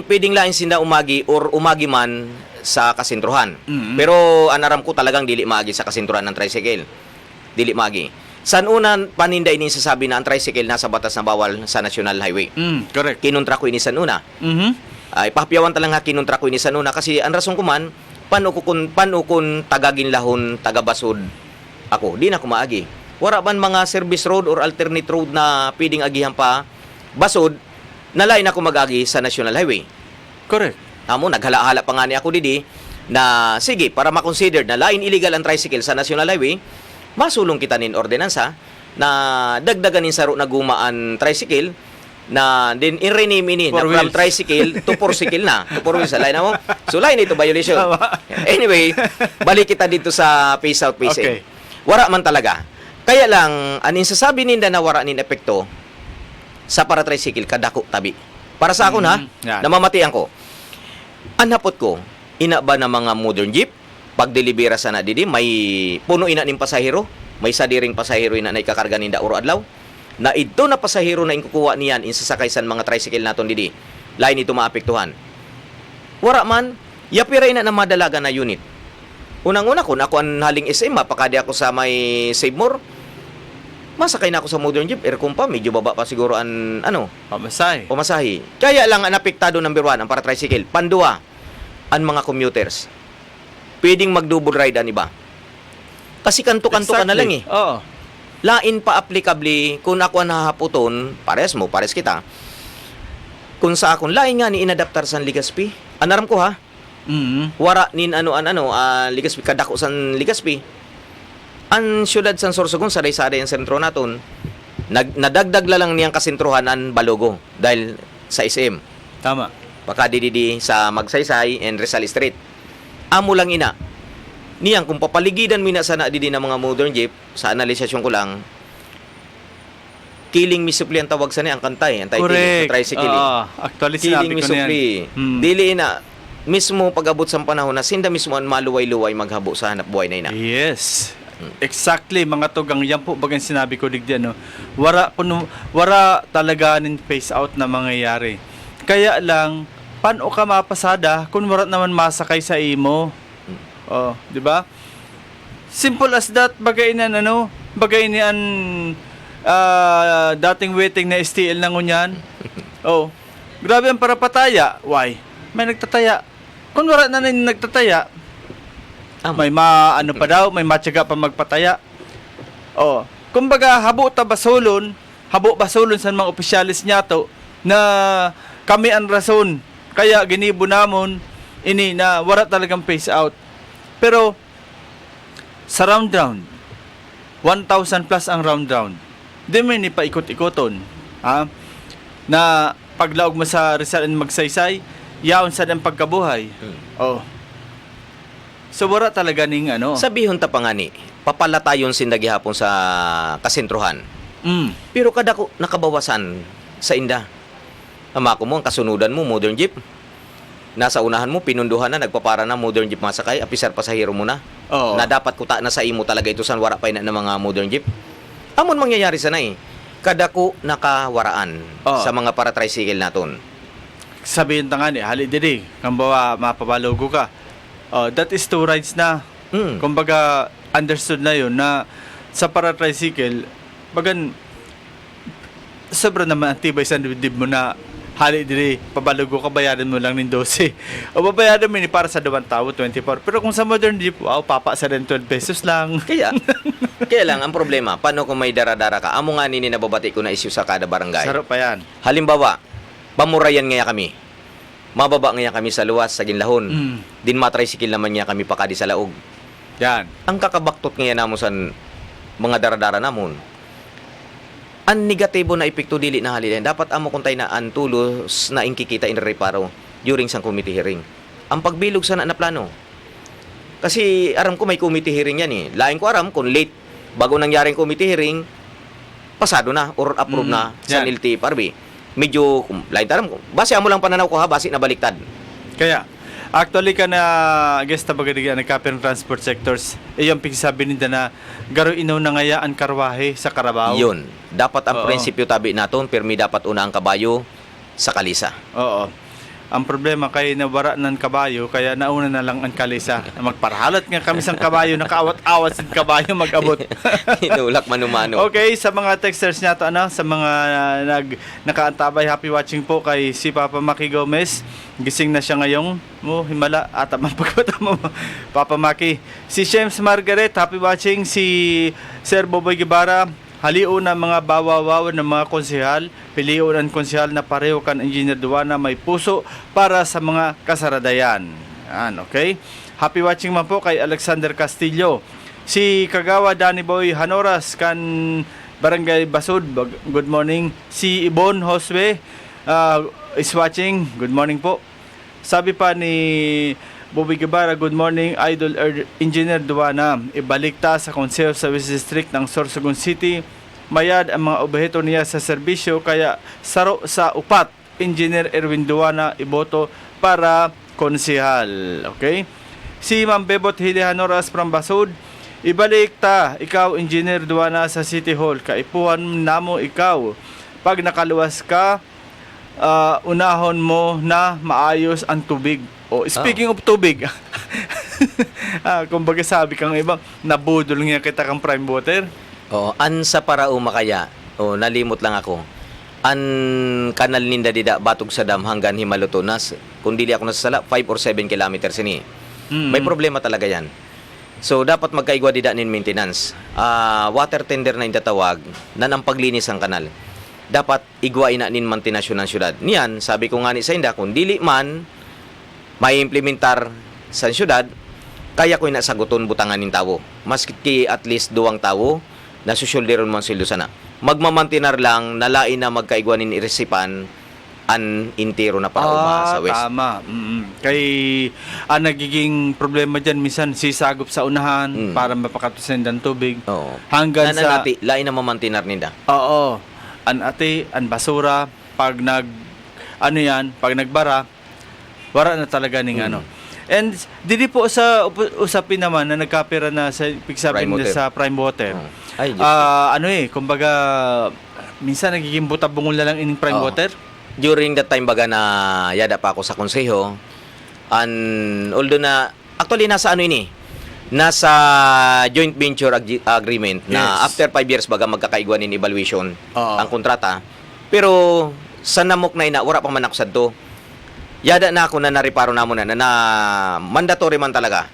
Pwedeng lain sinda umagi or umagi man sa kasintruhan. Mhm. Pero anaram ko talagang dili maagi sa kasintruhan ng tricycle. Dili maagi. San unan paninda ini sasabi na ang tricycle nasa batas na bawal sa National Highway. Correct. Kinontra ko ini san una. Ay papiawan talang kinontra ko ini san una kasi ang rason ko man pano kun tagagin lahon tagabasod ako. Di na ko maagi. Wara man mga service road or alternate road na pwedeng agihan pa basod na lain ako mag-agi sa National Highway. Correct. Amo naghala-hala pa nga ni ako didi na sige para ma-consider na lain illegal ang tricycle sa National Highway, masulong kita nin ordinansa na dagdagan nin saro na gumaan tricycle na din i-rename ini na from tricycle to porcycle na. To four wheels, lain mo. So lain ito violation. Anyway, balik kita dito sa phase out phase in. Okay. Wara man talaga. Kaya lang anin sasabi ninda na wara nin epekto sa para tricycle kadako tabi. Para sa ako na yan. namamatian ko. Anhapot ko, ina ba na mga modern jeep pag delibera sana didi may puno ina ning pasahero, may sadiring pasahero ina na ikakarga ninda uro adlaw. Na ito na pasahero na inkukuha niyan insasakay san mga tricycle naton didi. Lain ito maapektuhan. Wara man, yapira ina na madalaga na unit. Unang-una ko, ako ang haling SM, mapakadi ako sa may Save More. Masakay na ako sa modern jeep, aircon pa, medyo baba pa siguro ang pamasahe. Kaya lang ang apektado number 1, ang para tricycle. Pandua, ang mga commuters. Pwedeng mag-double ride ang iba. Kasi kanto-kanto ka na lang eh. Oo. Lain pa applicably kung ako ang hahaputon, pares kita. Kung sa akon, lain nga ni inadaptar sa Ligaspi. Anaram ko ha, wara nin Ligaspi, kadako sa Ligaspi. Ang syudad San Sorsogon, saday-saday ang sentro naton, nadagdag lang niyang kasentruhan ang Balogo dahil sa SM. Tama. Pakadididi sa Magsaysay and Rizal Street. Amo lang ina. Niyang kung papaligidan mo na sana didi ng mga modern jeep, sa analisasyon ko lang, Killing Me Supli ang tawag sa niya, ang kantay, ang title ng tricycle. Actually, Killing sinabi Me ko na yan. Supli. Dili na, mismo pag-abot sa panahon na sinda mismo ang maluway-luway maghabo sa hanap buhay na ina. Yes. Exactly, mga tugang yan po bagang sinabi ko digdi wara talaga nin phase out na mangyayari. Kaya lang paano ka mapasada kung wala naman masakay sa imo? Oh, di ba? Simple as that, bagay ni an dating waiting na STL na ngunyan. Oh, grabe ang para pataya. Why? May nagtataya. Kung wala na nagtataya, may may matyaga pa magpataya. Oh, kumbaga habo basulon sa mga opisyalis niya to na kami ang rason. Kaya ginibo namon ini na wala talagang phase out. Pero sa round 1,000 plus ang round. Di may ni paikot-ikoton. Na paglaog mo sa Rizal and Magsaysay, yaon sa ang pagkabuhay. Oh. So wala talaga ning Sabihon ta pa nga ni, papalatayon sinda gihapon sa kasentruhan. Pero kada ko nakabawasan sa inda. Ama ko mo ang kasunudan mo modern jeep. nasa unahan mo, pinunduhan na, nagpapara na, modern jeep masakay, apisar pasahero mo na. Oo. Na dapat kuta na sa imo talaga ito san wara pa ina ng mga modern jeep. Amon mangyayari sana kadako nakawaraan Oo. sa mga para tricycle naton. Sabihin ta nga ni, hali diri, kung bawa mapabalogo ka. That is two rides na. Kumbaga, understood na yun na sa para tricycle, bagan, sobra naman ang tibay sa dibdib mo na hali diri, pabalogo ka, bayaran mo lang ng 12. O babayaran mo ni para sa 2 tao, 24. Pero kung sa modern jeep, wow, papa sa rin 12 pesos lang. Kaya lang, ang problema, paano kung may dara-dara ka? Amo nga nini nababati ko na issue sa kada barangay. Sarap pa yan. Halimbawa, pamurayan ngaya kami. Mababa ngaya kami sa luwas, sa ginlahon. Din matricycle naman niya kami pakadi sa laog. Yan. Ang kakabaktot ngaya namo sa mga dara-dara namon. Ang negatibo na epekto dili na halilin. Dapat amo kuntay na ang tulos na ingkikita in reparo during sang committee hearing. Ang pagbilog sana na plano. Kasi aram ko may committee hearing yan eh. Lain ko aram kung late bago nangyaring committee hearing, pasado na or approve na sa yan. LTFRB. Medyo, lain taram ko. Base amo lang pananaw ko ha, base na baliktad. Kaya, actually ka na, guess na bagay nagkapir ng transport sectors, yung pigsabi nila na garo inaw na ngaya ang karwahe sa Carabao. Yun. Dapat ang Oo. prinsipyo tabi naton, permi dapat una ang kabayo sa kalisa. Oo. Ang problema kay nawara ng kabayo, kaya nauna na lang ang kalisa. Magparahalat nga kami sang kabayo, nakaawat-awat sa kabayo mag-abot. Hinulak manumano. Okay, sa mga texters nato sa mga nakaantabay, happy watching po kay si Papa Maki Gomez. Gising na siya ngayong himala at ang pagkata mo Papa Maki. Si Shems Margaret, happy watching. Si Sir Boboy Guevara, haliw na mga bawawaw ng mga konsehal, piliw ng konsehal na pareho kan Engineer Duana may puso para sa mga kasaradayan. Yan, okay? Happy watching man po kay Alexander Castillo. Si Kagawa Danny Boy Hanoras kan Barangay Basud, good morning. Si Ibon Josue is watching, good morning po. Sabi pa ni Bobby Guevara, good morning, Idol Engineer Duana. Ibalik ta sa Consejo Service District ng Sorsogon City. Mayad ang mga objeto niya sa serbisyo, kaya saro sa upat. Engineer Erwin Duana, iboto para konsehal. Okay? Si Ma'am Bebot Hilehanoras from Basud, ibalik ta, ikaw Engineer Duana sa City Hall. Kaipuhan namo ikaw. Pag nakaluwas ka, unahon mo na maayos ang tubig. Speaking of tubig, kumbaga sabi kang iba, nabudol nga kita kang prime water. An sa parao makaya, nalimot lang ako. An kanal ninda dida batog sa dam hanggang Himalutunas. Kung dili ako nasasala, 5 or 7 kilometers ini. May problema talaga yan. So, dapat magkaigwa dida nin maintenance. Water tender na yung tatawag na ng paglinis ang kanal. Dapat igwain na nin mantinasyon ng syudad. Niyan, sabi ko nga ni sa inda, kung dili man, may implementar sa syudad, kaya ko inasaguton butangan ng tao. Maski at least 2 tao na susulderon man sildo sana. Magmamantinar lang, nalain na magkaigwanin iresipan an intero na para sa west. Tama. Kay nagiging problema dyan, minsan sisagop sa unahan para mapakatusin ng tubig. Oo. Hanggang sa... lain na mamantinar ninda. Oo. An basura, pag pag nagbara, wara na talaga ning ano. And dili po sa usapin naman na nagkapera na sa pigsabi nila sa prime water. Ay, kumbaga minsan nagiging buta-bungol na lang ining prime water. During that time baga na yada pa ako sa konseho, although na actually nasa nasa joint venture agreement na after 5 years baga magkakaigwan in evaluation ang kontrata. Pero sa namok na wala pa man ako sadto. Yada na ako na nareparo na mo na mandatory man talaga.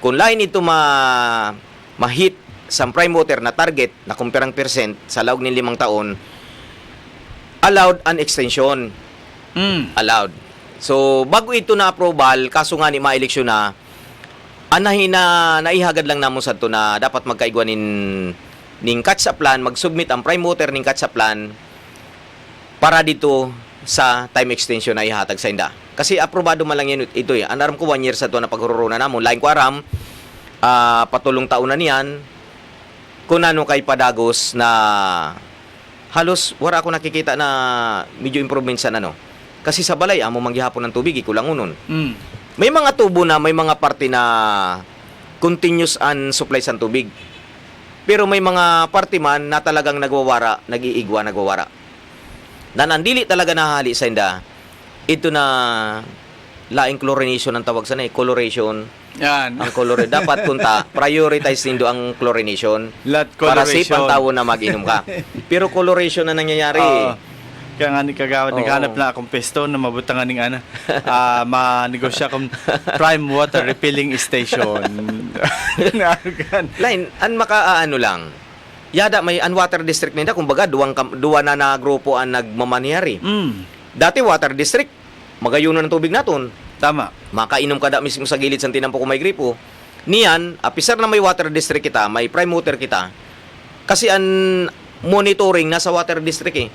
Kung lain ito ma-hit sa prime water na target na kumpirang percent sa laog ng 5 taon, allowed an extension. Allowed. So, bago ito na approval, kaso nga ni ma-eleksyon na, anahin na naihagad lang namo sa ito na dapat magkaigwa ning catch-up plan, mag-submit ang prime water ning catch-up plan para dito sa time extension na ihatag sa inda. Kasi aprobado man lang yan ito eh. Anaram ko 1 year sa ito na paghururunan namo. Lain ko aram, patulong taon na niyan, kung ano kay padagos na halos wala ako nakikita na medyo improvement sa Kasi sa balay, amo manggihapon ng tubig, ikulangunon. Mm. May mga tubo na, may mga parte na continuous and supply sa tubig. Pero may mga parte man na talagang nagwawara, nag-iigwa, nagwawara. Na nandili talaga nahali sa inda, ito na laing chlorination ang tawag sana coloration. Yan. Ang color dapat kunta prioritize nindo ang chlorination Lot para safe ang coloration. tao na mag-inom ka. Pero coloration na nangyayari. Oo. Kaya nga ni kagawad, Oo. naghanap na akong pesto na mabutang nga ning manegosya akong prime water refilling station. Line, an makaano lang. Yada may unwater district nila, kumbaga duwa na grupo ang nagmamaniyari. Dati water district, magayuno ng tubig naton. Tama. Makainom ka da mismo sa gilid sa tinampo ko may gripo. Niyan, apisar na may water district kita, may prime water kita. Kasi ang monitoring nasa water district eh.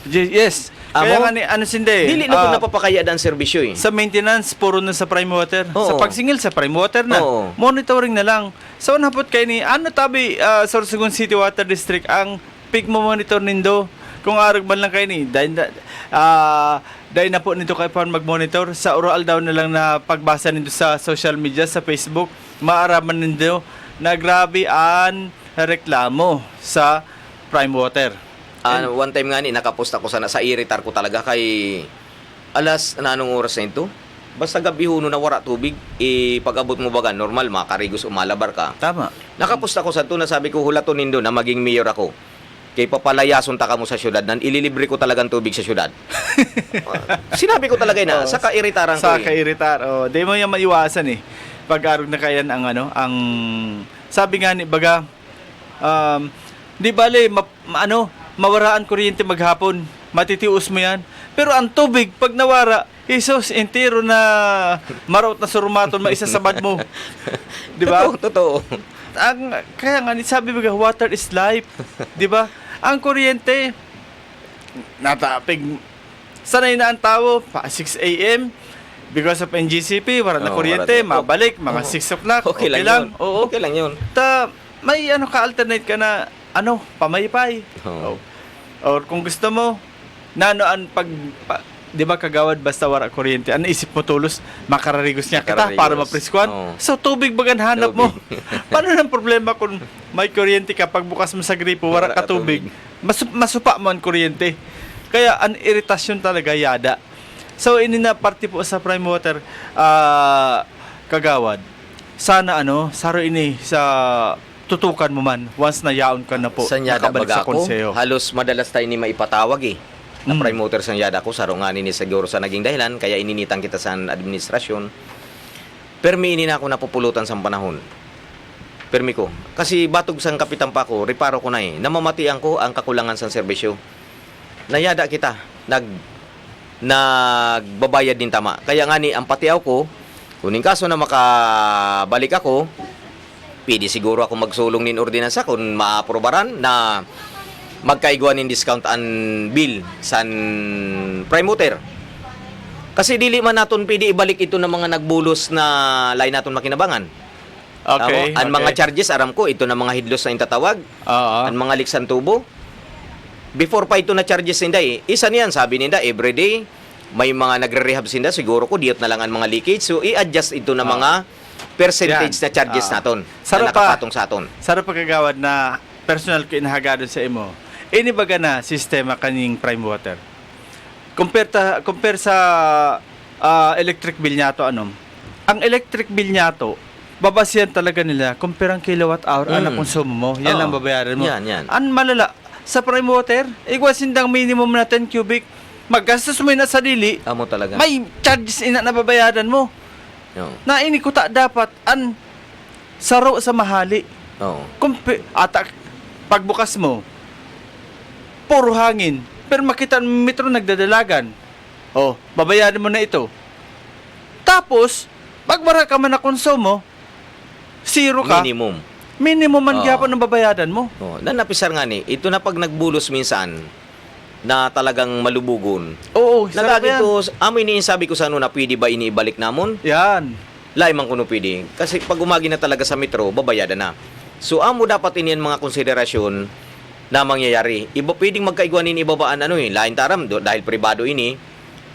Yes. Kaya nga ni sinde. Dili na ko napapakaya ang serbisyo eh. Sa maintenance, puro na sa prime water. Oo. Sa pagsingil, sa prime water na. Oo. Monitoring na lang. So, napot kayo ni, tabi, Sorsogon City Water District, ang peak mo monitor nindo. Kung arag man lang kayo ni, dahil na po nito kayo pa mag-monitor. Sa oral daw na lang na pagbasa nito sa social media, sa Facebook, maaraman nindo na grabe ang reklamo sa prime water. One time nga ni, nakapost ako sa iritar ko talaga kay alas, anong oras na ito? Basta gabi huno na wara tubig, pag-abot mo baga, normal, makarigos umalabar ka. Tama. Nakapost ako sa ito na sabi ko, hulaton nindo na maging mayor ako. Kay papalayason ta ka mo sa syudad, nan ililibre ko talagang tubig sa syudad. Sinabi ko talaga na, sa kairitaran ko Sa eh. kairitar. Di mo yan maiwasan eh. Pag-arog na kayan ang sabi nga ni baga, di bale, mawaraan kuryente maghapon. Matitius mo yan. Pero ang tubig, pag nawara, isos, entero na marot na surumaton, maisasabad mo. Di ba? Totoo. Kaya nga, sabi baga, water is life. Di ba? Ang kuryente, natapig. Sanay na ang tao, pa 6 a.m., because of NGCP, wala na Oo, wala wala kuryente, na. mabalik, mga 6 o'clock, Okay lang yun. Oo. Okay lang yun. May ka-alternate ka na, pamaypay. Oo. Or kung gusto mo, di ba kagawad basta wala kuryente, isip mo tulos, makararigos niya kita Makararigos. para mapriskuan. Oo. So, tubig bagan hanap mo. Paano ng problema kung may kuryente ka, pagbukas mo sa gripo, wala ka tubig, masupa mo ang kuryente. Kaya, ang iritasyon talaga, yada. So, ini na parte po sa prime water, kagawad. Sana, saro ini sa tutukan mo man once na yaon ka na po Sanyada nakabalik baga sa ako, konseho. halos madalas tayo ni maipatawag eh. Na Mm. prime motor sanyada ko, saro nga ni siguro sa naging dahilan, kaya ininitang kita sa administrasyon. Permi ini na ako napupulutan sa panahon. Permi ko. Kasi batog sang kapitan pa ko, reparo ko na eh. Namamatian ko ang kakulangan sa serbisyo. Nayada kita, nagbabayad din tama. Kaya nga ni, ang patiaw ko, kuning kaso na makabalik ako, pwede siguro ako magsulong nin ordinansa kung maaprobaran na magkaiguan in discount ang bill sa prime water. Kasi dili man naton pwede ibalik ito ng mga nagbulos na lain naton makinabangan. Okay. Ang mga charges, aram ko, ito na mga hidlos na intatawag, Oo. ang mga liksan tubo. Before pa ito na charges ninda isa niyan, sabi ninda, everyday, may mga nagre-rehab sinda, siguro ko, diyot na lang ang mga leakage. So, i-adjust ito na mga percentage Yan. na charges naton, Sarap na pa. nakapatong sa aton. Sarap pagkagawad na personal ko inahagado sa imo. Inibaga na sistema kaning prime water. Compare sa electric bill niyato ang electric bill niyato babasihan talaga nila compare ang kilowatt hour ang konsumo mo. Yan Oo. ang babayaran mo. Yan. Ang malala sa prime water, sindang minimum na 10 cubic. Maggastos mo na sa dili, Amo talaga. may charges ina na babayaran mo. Oo. Na ini ko dapat saro sa mahali. Oo. Pagbukas mo, puro hangin. Pero makita mo metro nagdadalagan. Babayaran mo na ito. Tapos, pagbara ka man na konsumo, zero ka. Minimum man Oo. gyapon ang babayaran mo. Napisar nga ni, ito na pag nagbulos minsan, na talagang malubugon. Oo, sarap Nalagi yan. ko, amoy ni sabi ko sa na pwede ba iniibalik namon? Yan. Lai man kuno pwede. Kasi pag umagi na talaga sa metro, babayadan na. So, amo dapat iniyan mga konsiderasyon na mangyayari. Pwedeng magkaiguanin ibabaan lain taram, dahil pribado ini,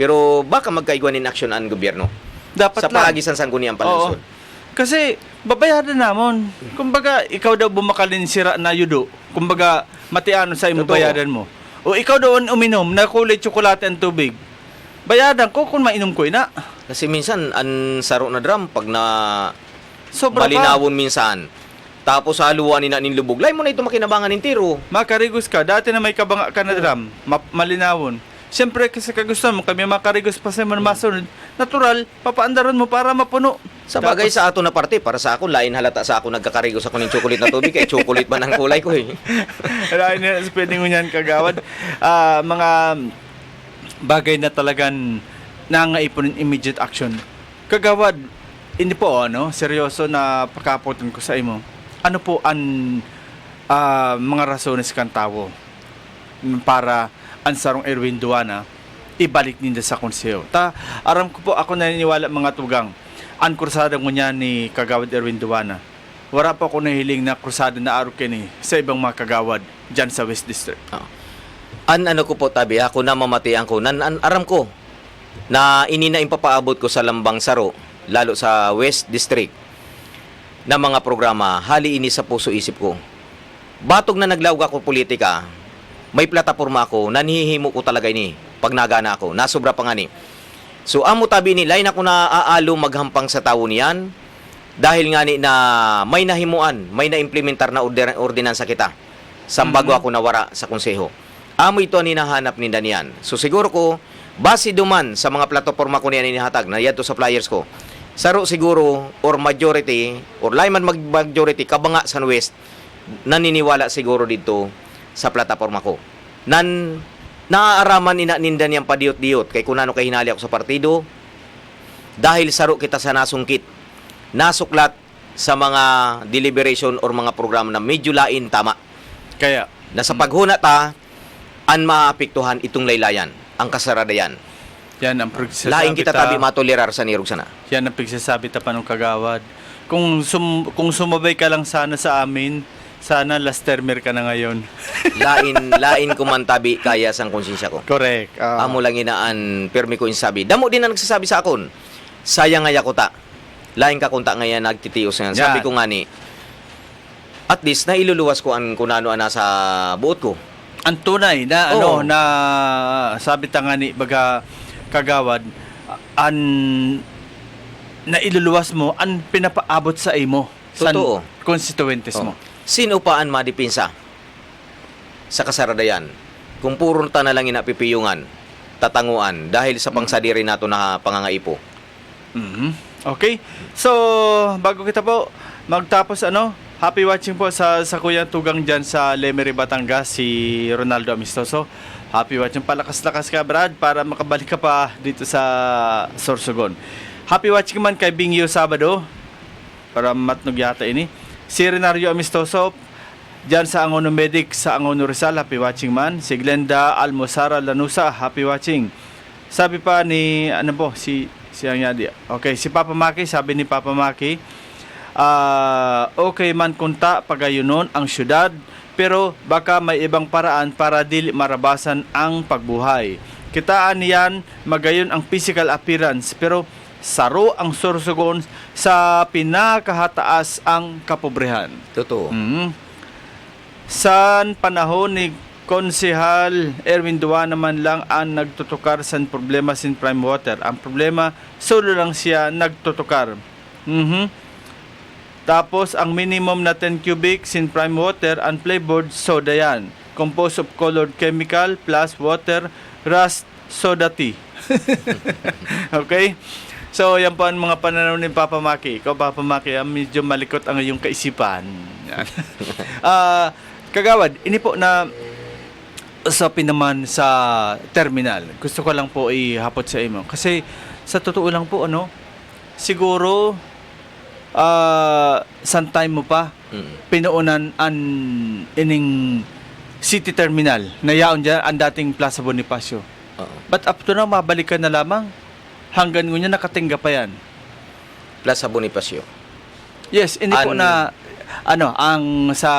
Pero baka magkaigwan in action ang gobyerno. Dapat Sa lang. paagisan sang kuniyang palusod. Oo. Kasi babayaran namon. Kumbaga ikaw daw bumakalin sira na yudo. Kumbaga matiano sa imo Totoo. bayaran mo. O ikaw doon uminom na kulay tsokolate ang tubig. Bayaran ko kung mainom ko ina. Kasi minsan, ang saro na drum, pag na Sobra pa. malinawon minsan, tapos haluan ni na ning lubog, lay mo na ito makinabangan ng tiro. Makarigos ka. Dati na may kabanga ka na drum. Malinawon. Siyempre kasi kagustuhan mo kami makarigos pa sa mga masunod. Natural, papaandaran mo para mapuno. Sa bagay sa ato na parte, para sa ako, lain halata sa ako nagkakarigos ako ng chocolate na tubig, kay chocolate man ang kulay ko eh. Wala na pwede mo yan kagawad. Mga bagay na talagang nangaipon ng immediate action. Kagawad, hindi po seryoso na pakapotin ko sa imo. Ano po ang mga rasones kang tawo para ang sarong Erwin Duana ibalik ninda sa konseho. Aram ko po ako naniniwala mga tugang ang krusada mo niya ni Kagawad Erwin Duana. Wala pa ako nahiling na krusada na araw kini sa ibang mga kagawad dyan sa West District. Ano ko po tabi, ako na mamatian ko, aram ko na inina ipapaabot ko sa Lambang Saro, lalo sa West District, na mga programa, hali ini sa puso isip ko. Batog na naglawag ako politika, may plataporma ako, nanihihimo ko talaga ini, pag nagana ako, nasobra pa nga ni. So, amo tabi ni, lain ako na aalo maghampang sa tao niyan, dahil nga ni na may nahimuan, may na-implementar na ordinansa kita, sambago ako nawara sa konseho. Amo ito ang hinahanap ni Danian. So, siguro ko, base duman sa mga plataporma ko niyan inihatag, na yato sa flyers ko, saro siguro, or majority, or layman majority, kabanga sa West, naniniwala siguro dito sa plataporma ko. Naaaraman nindan niyang padiyot-diyot, kay kunano kay hinali ako sa partido, dahil saro kita sa nasungkit, nasuklat sa mga deliberation or mga programa na medyo lain tama. Kaya, Na sa paghuna ta, an maapektuhan itong laylayan, ang kasaradayan. yan ang pagsasabi Laing kita tabi matolerar sa nirog sana. Yan ang pagsasabi ta pa ng kagawad. Kung sumabay ka lang sana sa amin, sana last termer ka na ngayon. lain ko man tabi kaya sang konsensya ko. Correct. Amo lang inaan permi ko insabi. Damo din na nagsasabi sa akon. Sayang nga ko ta. Lain ka kunta ngayon nagtitios nga. Sabi Yan. ko nga ni, at least na iluluwas ko ang kunano ana sa buot ko. Ang tunay na Oo. na sabi ta nga ni baga kagawad an na iluluwas mo ang pinapaabot sa imo sa Totoo. constituentes mo. Sino pa ang madipinsa sa kasaradayan? Kung puro ta na lang inapipiyungan, tatanguan, dahil sa pangsadiri nato na pangangaipo. Okay? So, bago kita po magtapos happy watching po sa Kuya Tugang dyan sa Lemery, Batangas, si Ronaldo Amistoso. Happy watching. Palakas-lakas ka, Brad, para makabalik ka pa dito sa Sorsogon. Happy watching man kay Bingyo Sabado, para matnog yata ini. Si Renario Amistoso, dyan sa Angono Medic, sa Angono Rizal, happy watching man. Si Glenda Almosara Lanusa, happy watching. Sabi pa ni, si Angyadi. Okay, si Papa Maki, sabi ni Papa Maki, okay man kunta pagayunon ang syudad, pero baka may ibang paraan para dili marabasan ang pagbuhay. Kitaan niyan magayon ang physical appearance, pero saro ang Sorsogon sa pinakahataas ang kapobrehan. Totoo. San panahon ni Konsehal Erwin Duana naman lang ang nagtutukar sa problema sin prime water. Ang problema, solo lang siya nagtutukar. Tapos, ang minimum na 10 cubic sin prime water and flavored soda yan. Composed of colored chemical plus water, rust, soda tea. Okay? So, yan po ang mga pananaw ni Papa Maki. Ikaw, Papa Maki, medyo malikot ang iyong kaisipan. Yan. Kagawad, ini po na usapin naman sa terminal. Gusto ko lang po ihapot sa imo. Kasi, sa totoo lang po, siguro, time mo pa, pinuunan ang ining city terminal na yaon dyan ang dating Plaza Bonifacio. But up to now, mabalik ka na lamang. Hanggang ngunya nakatingga pa yan. Plaza Bonifacio. Yes, hindi po na ang sa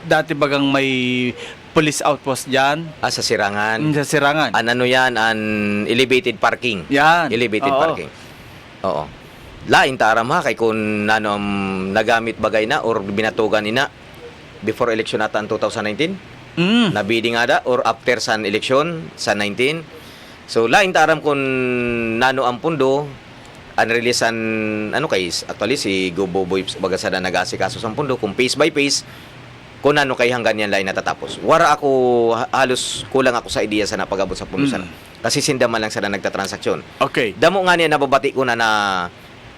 dati bagang may police outpost dyan. Sa Sirangan. Sa Sirangan. Ano yan? An elevated parking. Yan. Elevated Oo. parking. Oo. Lain taram ha kay kung ano nagamit bagay na or binatugan nina before election ata 2019. Nabidi nga da or after san election sa 19. So lain taram kung nano ang pundo unreleased ano kay actually si Gobo Boy bagasada nag-asikaso sa pundo kung piece by piece kung ano kay hanggang yan lain natatapos. Wara ako halos kulang ako sa ideya sa napagabot sa pundo sana. Kasi sindaman lang sana nagtatransaksyon. Okay. Damo nga niya nababati ko na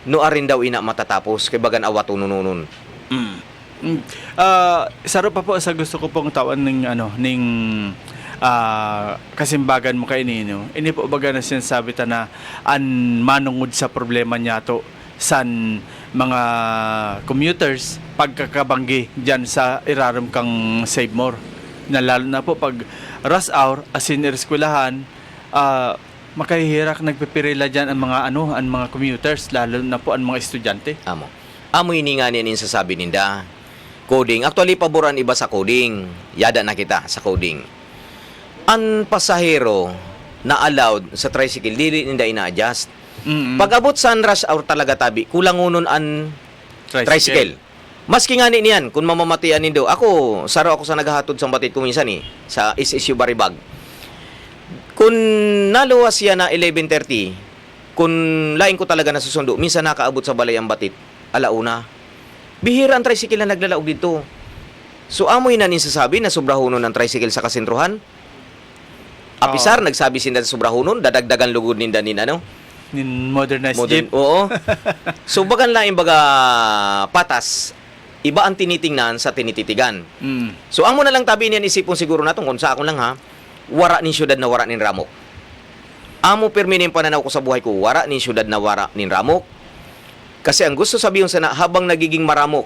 nuarin daw ina matatapos kay bagan awato nununun. Saro pa po sa gusto ko pong tawan ning kasimbagan mo kay nino. Ini po baga na sinasabi ta na an manungod sa problema niya to san mga commuters pagkakabanggi diyan sa iraram kang Save More. Na lalo na po pag rush hour asin eskwelahan makahihirak nagpipirila diyan ang mga commuters lalo na po ang mga estudyante. Amo ini nga niyan sasabi ninda. Coding. Actually, paboran iba sa coding. Yada na kita sa coding. Ang pasahero na allowed sa tricycle, dili ninda ina-adjust. Pag abot sa rush hour talaga tabi, kulang unon ang tricycle. Maski nga niyan, kung mamamatian nindo, ako, saro ako sa naghahatod sa batid ko minsan sa SSU Baribag. Kung naluwas yan na 11:30, kung lain ko talaga nasusundo, minsan nakaabot sa balay ang batid, alauna. Bihira ang tricycle na naglalaog dito. So, amoy na ninsasabi na sobrahunon ang tricycle sa kasentruhan. Apisar, nagsabi sinda sa sobrahunon, dadagdagan lugod ninda Nin modernized jeep. Oo. So, bagan laing baga patas, iba ang tinitingnan sa tinititigan. So, amo na lang tabi niyan isipon siguro natin, kung sa akon lang ha, wara nin syudad na wara nin ramok. Amo perminin pananaw ko sa buhay ko, wara nin syudad na wara nin ramok. Kasi ang gusto sabihin sana, habang nagiging maramok,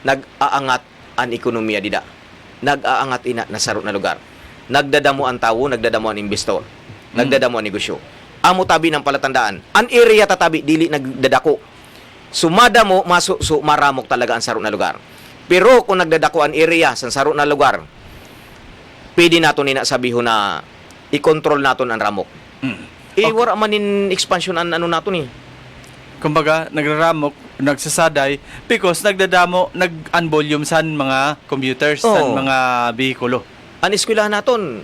nag-aangat ang ekonomiya dida. Nag-aangat ina na sarot na lugar. Nagdadamo ang tao, nagdadamo ang investor. Nagdadamo ang negosyo. Amo tabi ng palatandaan. Ang area tatabi, dili nagdadako. Sumada mo, maramok talaga ang sarot na lugar. Pero kung nagdadako ang area sa sarot na lugar, pwede nato nina sabihin na i-control naton ang ramok. Wala man in expansion ang nato ni. Kumbaga, nagraramok, nagsasaday because nag-unvolume san mga computers, san mga bihikulo. Ang eskwelahan naton,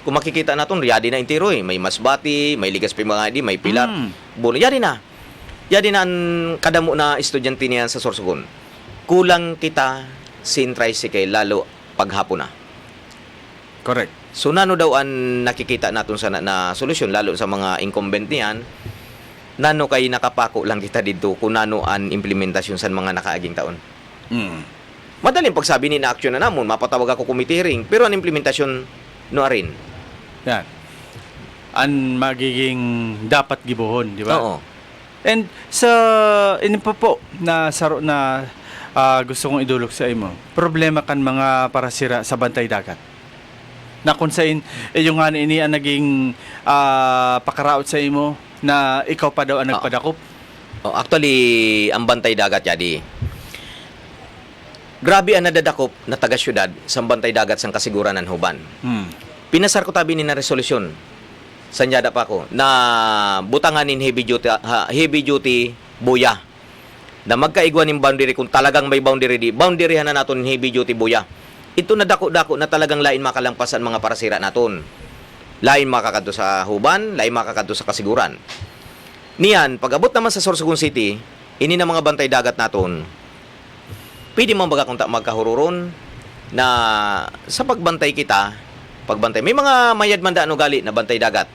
kung makikita naton, yadi na intiro may masbati, may ligas pa mga ID, may pilar. Bulo, yadi na. Yadi na ang kadamo na estudyante niyan sa Sorsogon. Kulang kita sin tricycle, lalo paghapon na. Correct. So, nano daw ang nakikita naton sa na solusyon, lalo sa mga incumbent niyan, nano kay nakapako lang kita dito kung nano ang implementasyon sa mga nakaaging taon. Madaling pagsabi ni na action na namon, mapatawag ako committee hearing, pero ang implementasyon no rin. Yan. Ang magiging dapat gibuhon, di ba? Oo. And sa ini po na saro na gusto kong idulog sa imo. Problema kan mga parasira sa bantay dagat. Na kung sain yung nga ini ang naging pakaraot sa imo na ikaw pa daw ang nagpadakop. Actually, ang bantay dagat yadi. Grabe ang nadadakop na taga-syudad sa bantay dagat sang kasiguran ng Huban. Pinasar ko tabi ni na resolusyon. Sanyada pa ako na butanganin heavy duty buya. Na magkaigwan ng boundary kung talagang may boundary di. Boundaryhan na naton heavy duty buya. Ito na dako-dako na talagang lain makalampasan mga parasira naton. Lain makakadto sa Huban, lain makakadto sa kasiguran. Niyan, pag-abot naman sa Sorsogon City, ini na mga bantay dagat naton. Pwede man baga kung magkahururon na sa pagbantay kita, may mga mayad man daan gali na bantay dagat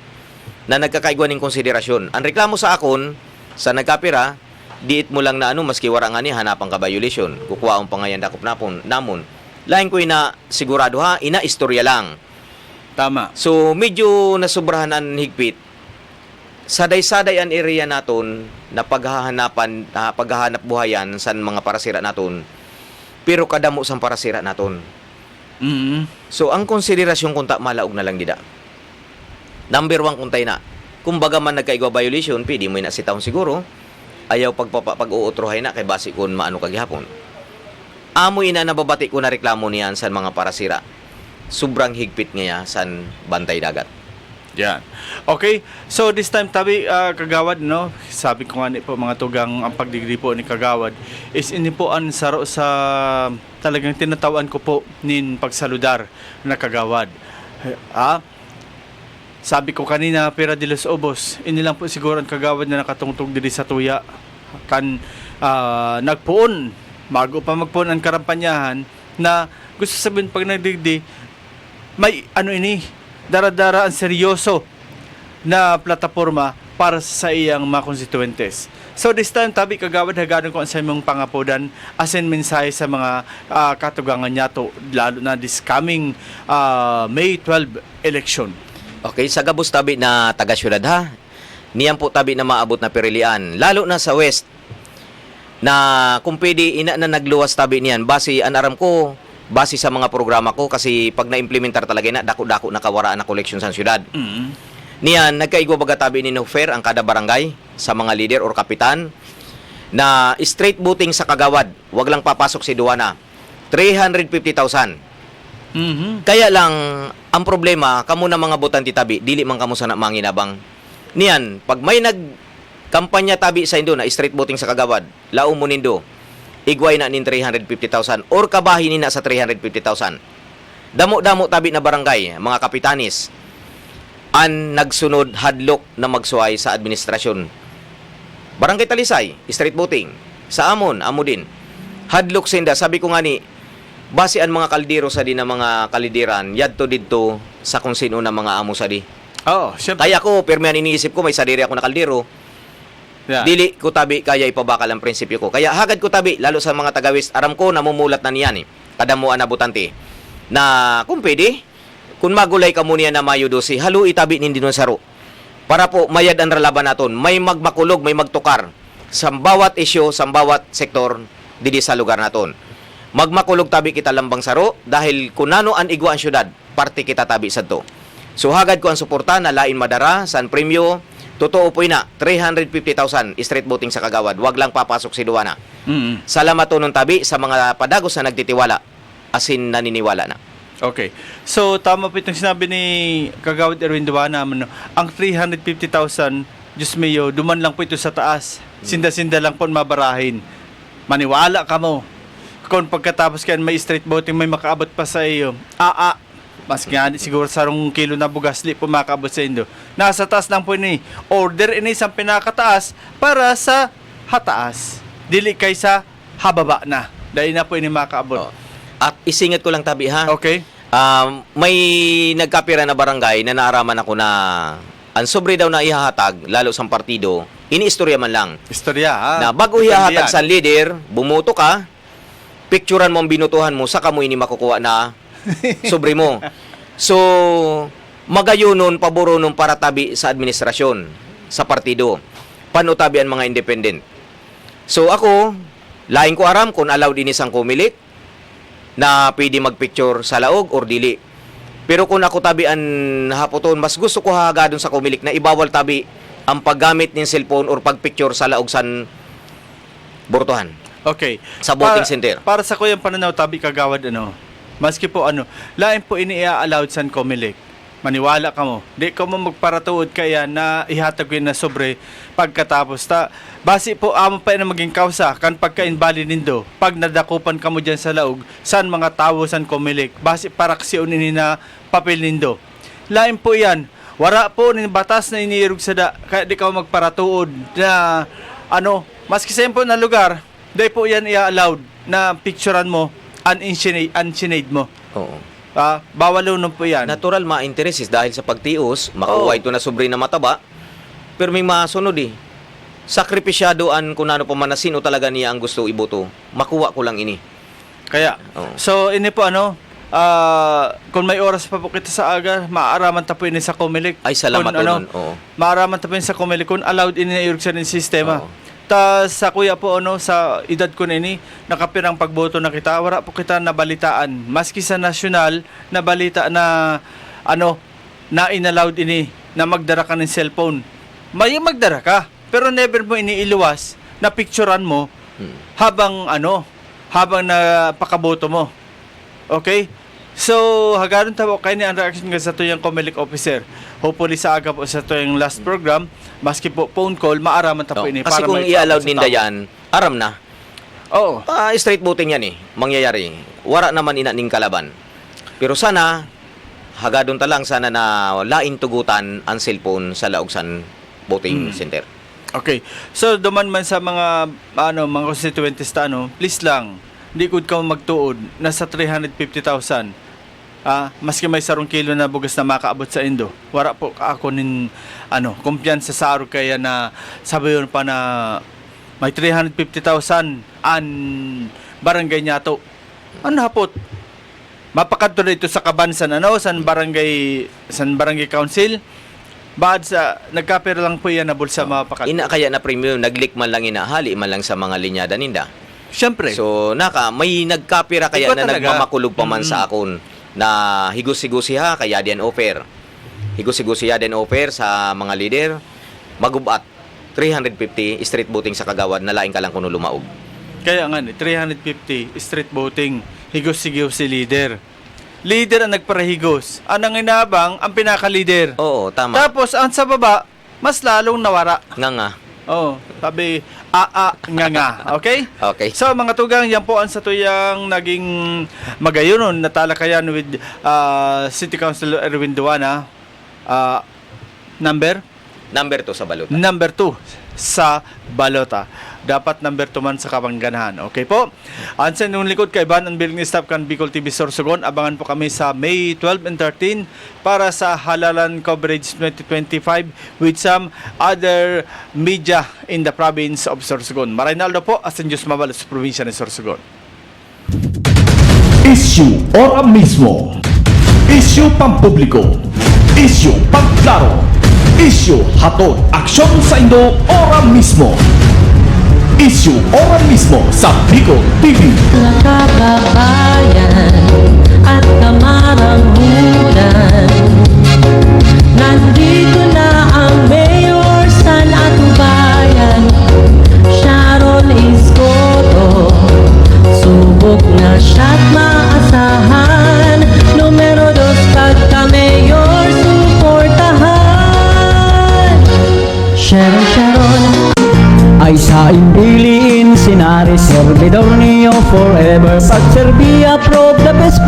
na nagkakaigwan ng konsiderasyon. Ang reklamo sa akon, sa nagkapira, diit mo lang na maski wara nga ni hanapang ka violation. Kukuwaon pa ngayon dakop namon. Lain ko ina sigurado ha, ina istorya lang. Tama. So, medyo nasubrahan ang higpit. Saday-saday ang area naton na paghahanap buhayan sa mga parasira naton. Pero kadamo sang parasira naton. So, ang konsiderasyon kung malaog na lang dida. Number 1 kuntay na. Kung baga man nagkaigwa violation, pwede mo na sitahon siguro. Ayaw pag-uutrohay na kay basi kung maano kagihapon. Amoy na nababati ko na reklamo niyan sa mga parasira. sobrang higpit niya sa bantay dagat. Yan. Okay. So this time tabi kagawad no. Sabi ko nga ni po mga tugang ang pagdigri po ni kagawad is ini po ang saro sa talagang tinatawan ko po nin pagsaludar na kagawad. Sabi ko kanina Pera de los Obos, ini lang po siguro ang kagawad na nakatungtog diri sa tuya kan nagpuon bago pa magpuon ang karampanyahan na gusto sabihin pag nagdigdi may ano ini dara-dara ang seryoso na plataforma para sa iyang mga constituentes. So this time tabi kagawad haganon ko ang sa imong pangapodan asin mensahe sa mga katugangan nyato lalo na this coming May 12 election. Okay, sa gabos tabi na taga-syudad ha. Niyan po tabi na maabot na pirilian, lalo na sa west. Na kung pwede ina na nagluwas tabi niyan base anaram ko base sa mga programa ko kasi pag na-implementar talaga na dako-dako nakawaraan na collection sa syudad. Niyan nagkaigwa baga tabi ni no fair ang kada barangay sa mga leader or kapitan na straight voting sa kagawad, wag lang papasok si Duwana. 350,000. Kaya lang ang problema kamo na mga botante tabi dili man kamo sana manginabang. Niyan pag may kampanya tabi sa indo na straight voting sa kagawad, lao mo nindo igway na nin 350,000 or kabahin na sa 350,000. Damo-damo tabi na barangay, mga kapitanis, ang nagsunod hadlok na magsuway sa administrasyon. Barangay Talisay, straight voting. Sa Amon, amo din. Hadlok sinda, sabi ko nga ni, base ang mga kaldero sa di na mga kalidiran, yadto dito sa kung sino na mga amo sa di. Oh, syempre. Kaya ko, permian iniisip ko, may sadiri ako na kaldero. Yeah. Dili ko tabi kaya ipabakal ang prinsipyo ko. Kaya hagad ko tabi lalo sa mga taga-west. Aram ko namumulat na niyan kadamuan na butante. Na kung pwede, kung magulay ka muna na Mayo 12, halu itabi nindi nun saro. Para po mayad ang relaban naton. May magmakulog, may magtukar sa bawat isyu, sa bawat sektor didi sa lugar naton. Magmakulog tabi kita lambang saro dahil kunano an igwa ang syudad, parte kita tabi sa to. So hagad ko ang suporta na lain madara san premyo. Totoo po ina, 350,000 straight voting sa kagawad. Wag lang papasok si Duwana. Salamat to nung tabi sa mga padagos na nagtitiwala. Asin naniniwala na. Okay. So, tama po itong sinabi ni Kagawad Erwin Duwana. Ang 350,000, Diyos mayo, duman lang po ito sa taas. Sinda-sinda lang po mabarahin. Maniwala ka mo. Kung pagkatapos yan may straight voting, may makaabot pa sa iyo. Mas nga siguro sarong kilo na bugasli po makaabot sa indo. Nasa taas lang po ini. Order ini sa pinakataas para sa hataas. Dili kay sa hababa na. Dahil na po ini makaabot. At isingit ko lang tabi ha. Okay. May nagkapira na barangay na naaraman ako na ang sobre daw na ihahatag, lalo sa partido, iniistorya man lang. Istorya ha. Na bago ihahatag sa leader, bumuto ka, picturean mo ang binutuhan mo, saka mo ini makukuha na sobre mo. So, magayunon, paborunon para tabi sa administrasyon, sa partido. Panutabi ang mga independent. So, ako, laing ko aram kung allowed din isang kumilik na pwede magpicture sa laog or dili. Pero kung ako tabi ang hapoton, mas gusto ko hagadon sa kumilik na ibawal tabi ang paggamit ng cellphone or pagpicture sa laog san bortohan. Okay. Sa voting center. Para sa kuyang pananaw tabi kagawad maski po lain po ini-allowed san Comelec. Maniwala ka mo. Di ka mo magparatuod kaya na ihatag ko na sobre pagkatapos basi po amo pa na maging kausa kan pagka-invalid nindo. Pag nadakupan ka mo dyan sa laog, san mga tawo san Comelec, basi paraksyon ini na papel nindo. Lain po yan. Wara po ni batas na iniirog sa kaya di ka mo magparatuod na maski sa na lugar, di po yan i-allowed na picturean mo unsinade mo. Oo. Bawal nun po yan. Natural ma-intereses dahil sa pagtios, makuha ito na sobre na mataba, pero may masunod sakripisyado an kung ano pa man na sino talaga niya ang gusto iboto, makuha ko lang ini. Kaya, so ini po kung may oras pa po kita sa aga, maaaraman ta po ini sa Comelec. Ay, salamat po nun. Oo. Maaraman ta po ini sa Comelec kung allowed ini na irog sa sistema. Oo. Sa kuya po sa edad ko nini nakapirang pagboto na kita wala po kita nabalitaan maski sa nasyonal na balita na na inallowed ini na magdara ka ng cellphone may magdara ka pero never mo iniiluwas na picturean mo habang habang napakaboto mo. Okay, So, hagaron tabo kay ni ang reaction nga sa tuyang Comelec officer. Hopefully sa aga po sa tuyang last program, maski po phone call, maaraman ta po ini Kasi kung i-allowed ninda yan, aram na. Oo. Straight voting yan mangyayari. Wara naman ina ning kalaban. Pero sana, hagadon ta lang sana na lain tugutan ang cellphone sa Laogsan voting center. Okay. So, duman man sa mga mga constituents ta please lang, di gud ka magtuod nasa 350,000. Maski may 1 kilo na bugas na makaabot sa Indo. Wara po ako nin kumpiyansa sa aro kaya na sabayon pa na may 350,000 an barangay niya to. Ano hapot? Mapakadto dito sa Kabansan san barangay council. Bad sa nagkapera lang po yan na bulsa mapakadto. Ina kaya na premium naglik man lang hali man lang sa mga linyada ninda. Siyempre. So may nagkapira kaya Ikaw na talaga. nagmamakulog pa man sa akon na higos-higusiha kaya diyan offer. Higos-higusiha din offer sa mga leader. Magubat 350 street voting sa Kagawad na laing ka lang kuno lumaog. Kaya nga 350 street voting. Higos-higos si leader. Leader ang nagparahigos. Anang inabang ang pinaka-leader. Oo, tama. Tapos ang sa baba, mas lalong nawara. Nga. Oh, sabi nga. Okay? Okay. So mga tugang, yan po ang sa tuyang naging magayonon na talakayan with City Councilor Erwin Duana. Number 2 sa balota. Number 2 sa balota. Dapat number 2 man sa kabangganahan. Okay po? Ansan yung likod kay Ban and Building Staff kan Bicol TV Sorsogon. Abangan po kami sa May 12 and 13 para sa Halalan Coverage 2025 with some other media in the province of Sorsogon. Marinaldo po, asan Diyos mabalos sa probinsya ng Sorsogon. Issue ora mismo. Issue pampubliko. Issue pangklaro. Issue hatod aksyon sa Indo ora mismo. Issue ora mismo sa Bicol TV. Nakababayan at kamarangunan. Nandito na ang Mayor San Atubayan, Sharon Iskoto. Subok na siya't maasahan. Numero 2 pagka-Mayor, suportahan. Sharon ay sa imbiliin sinari servidor niyo forever pagserbi approve the best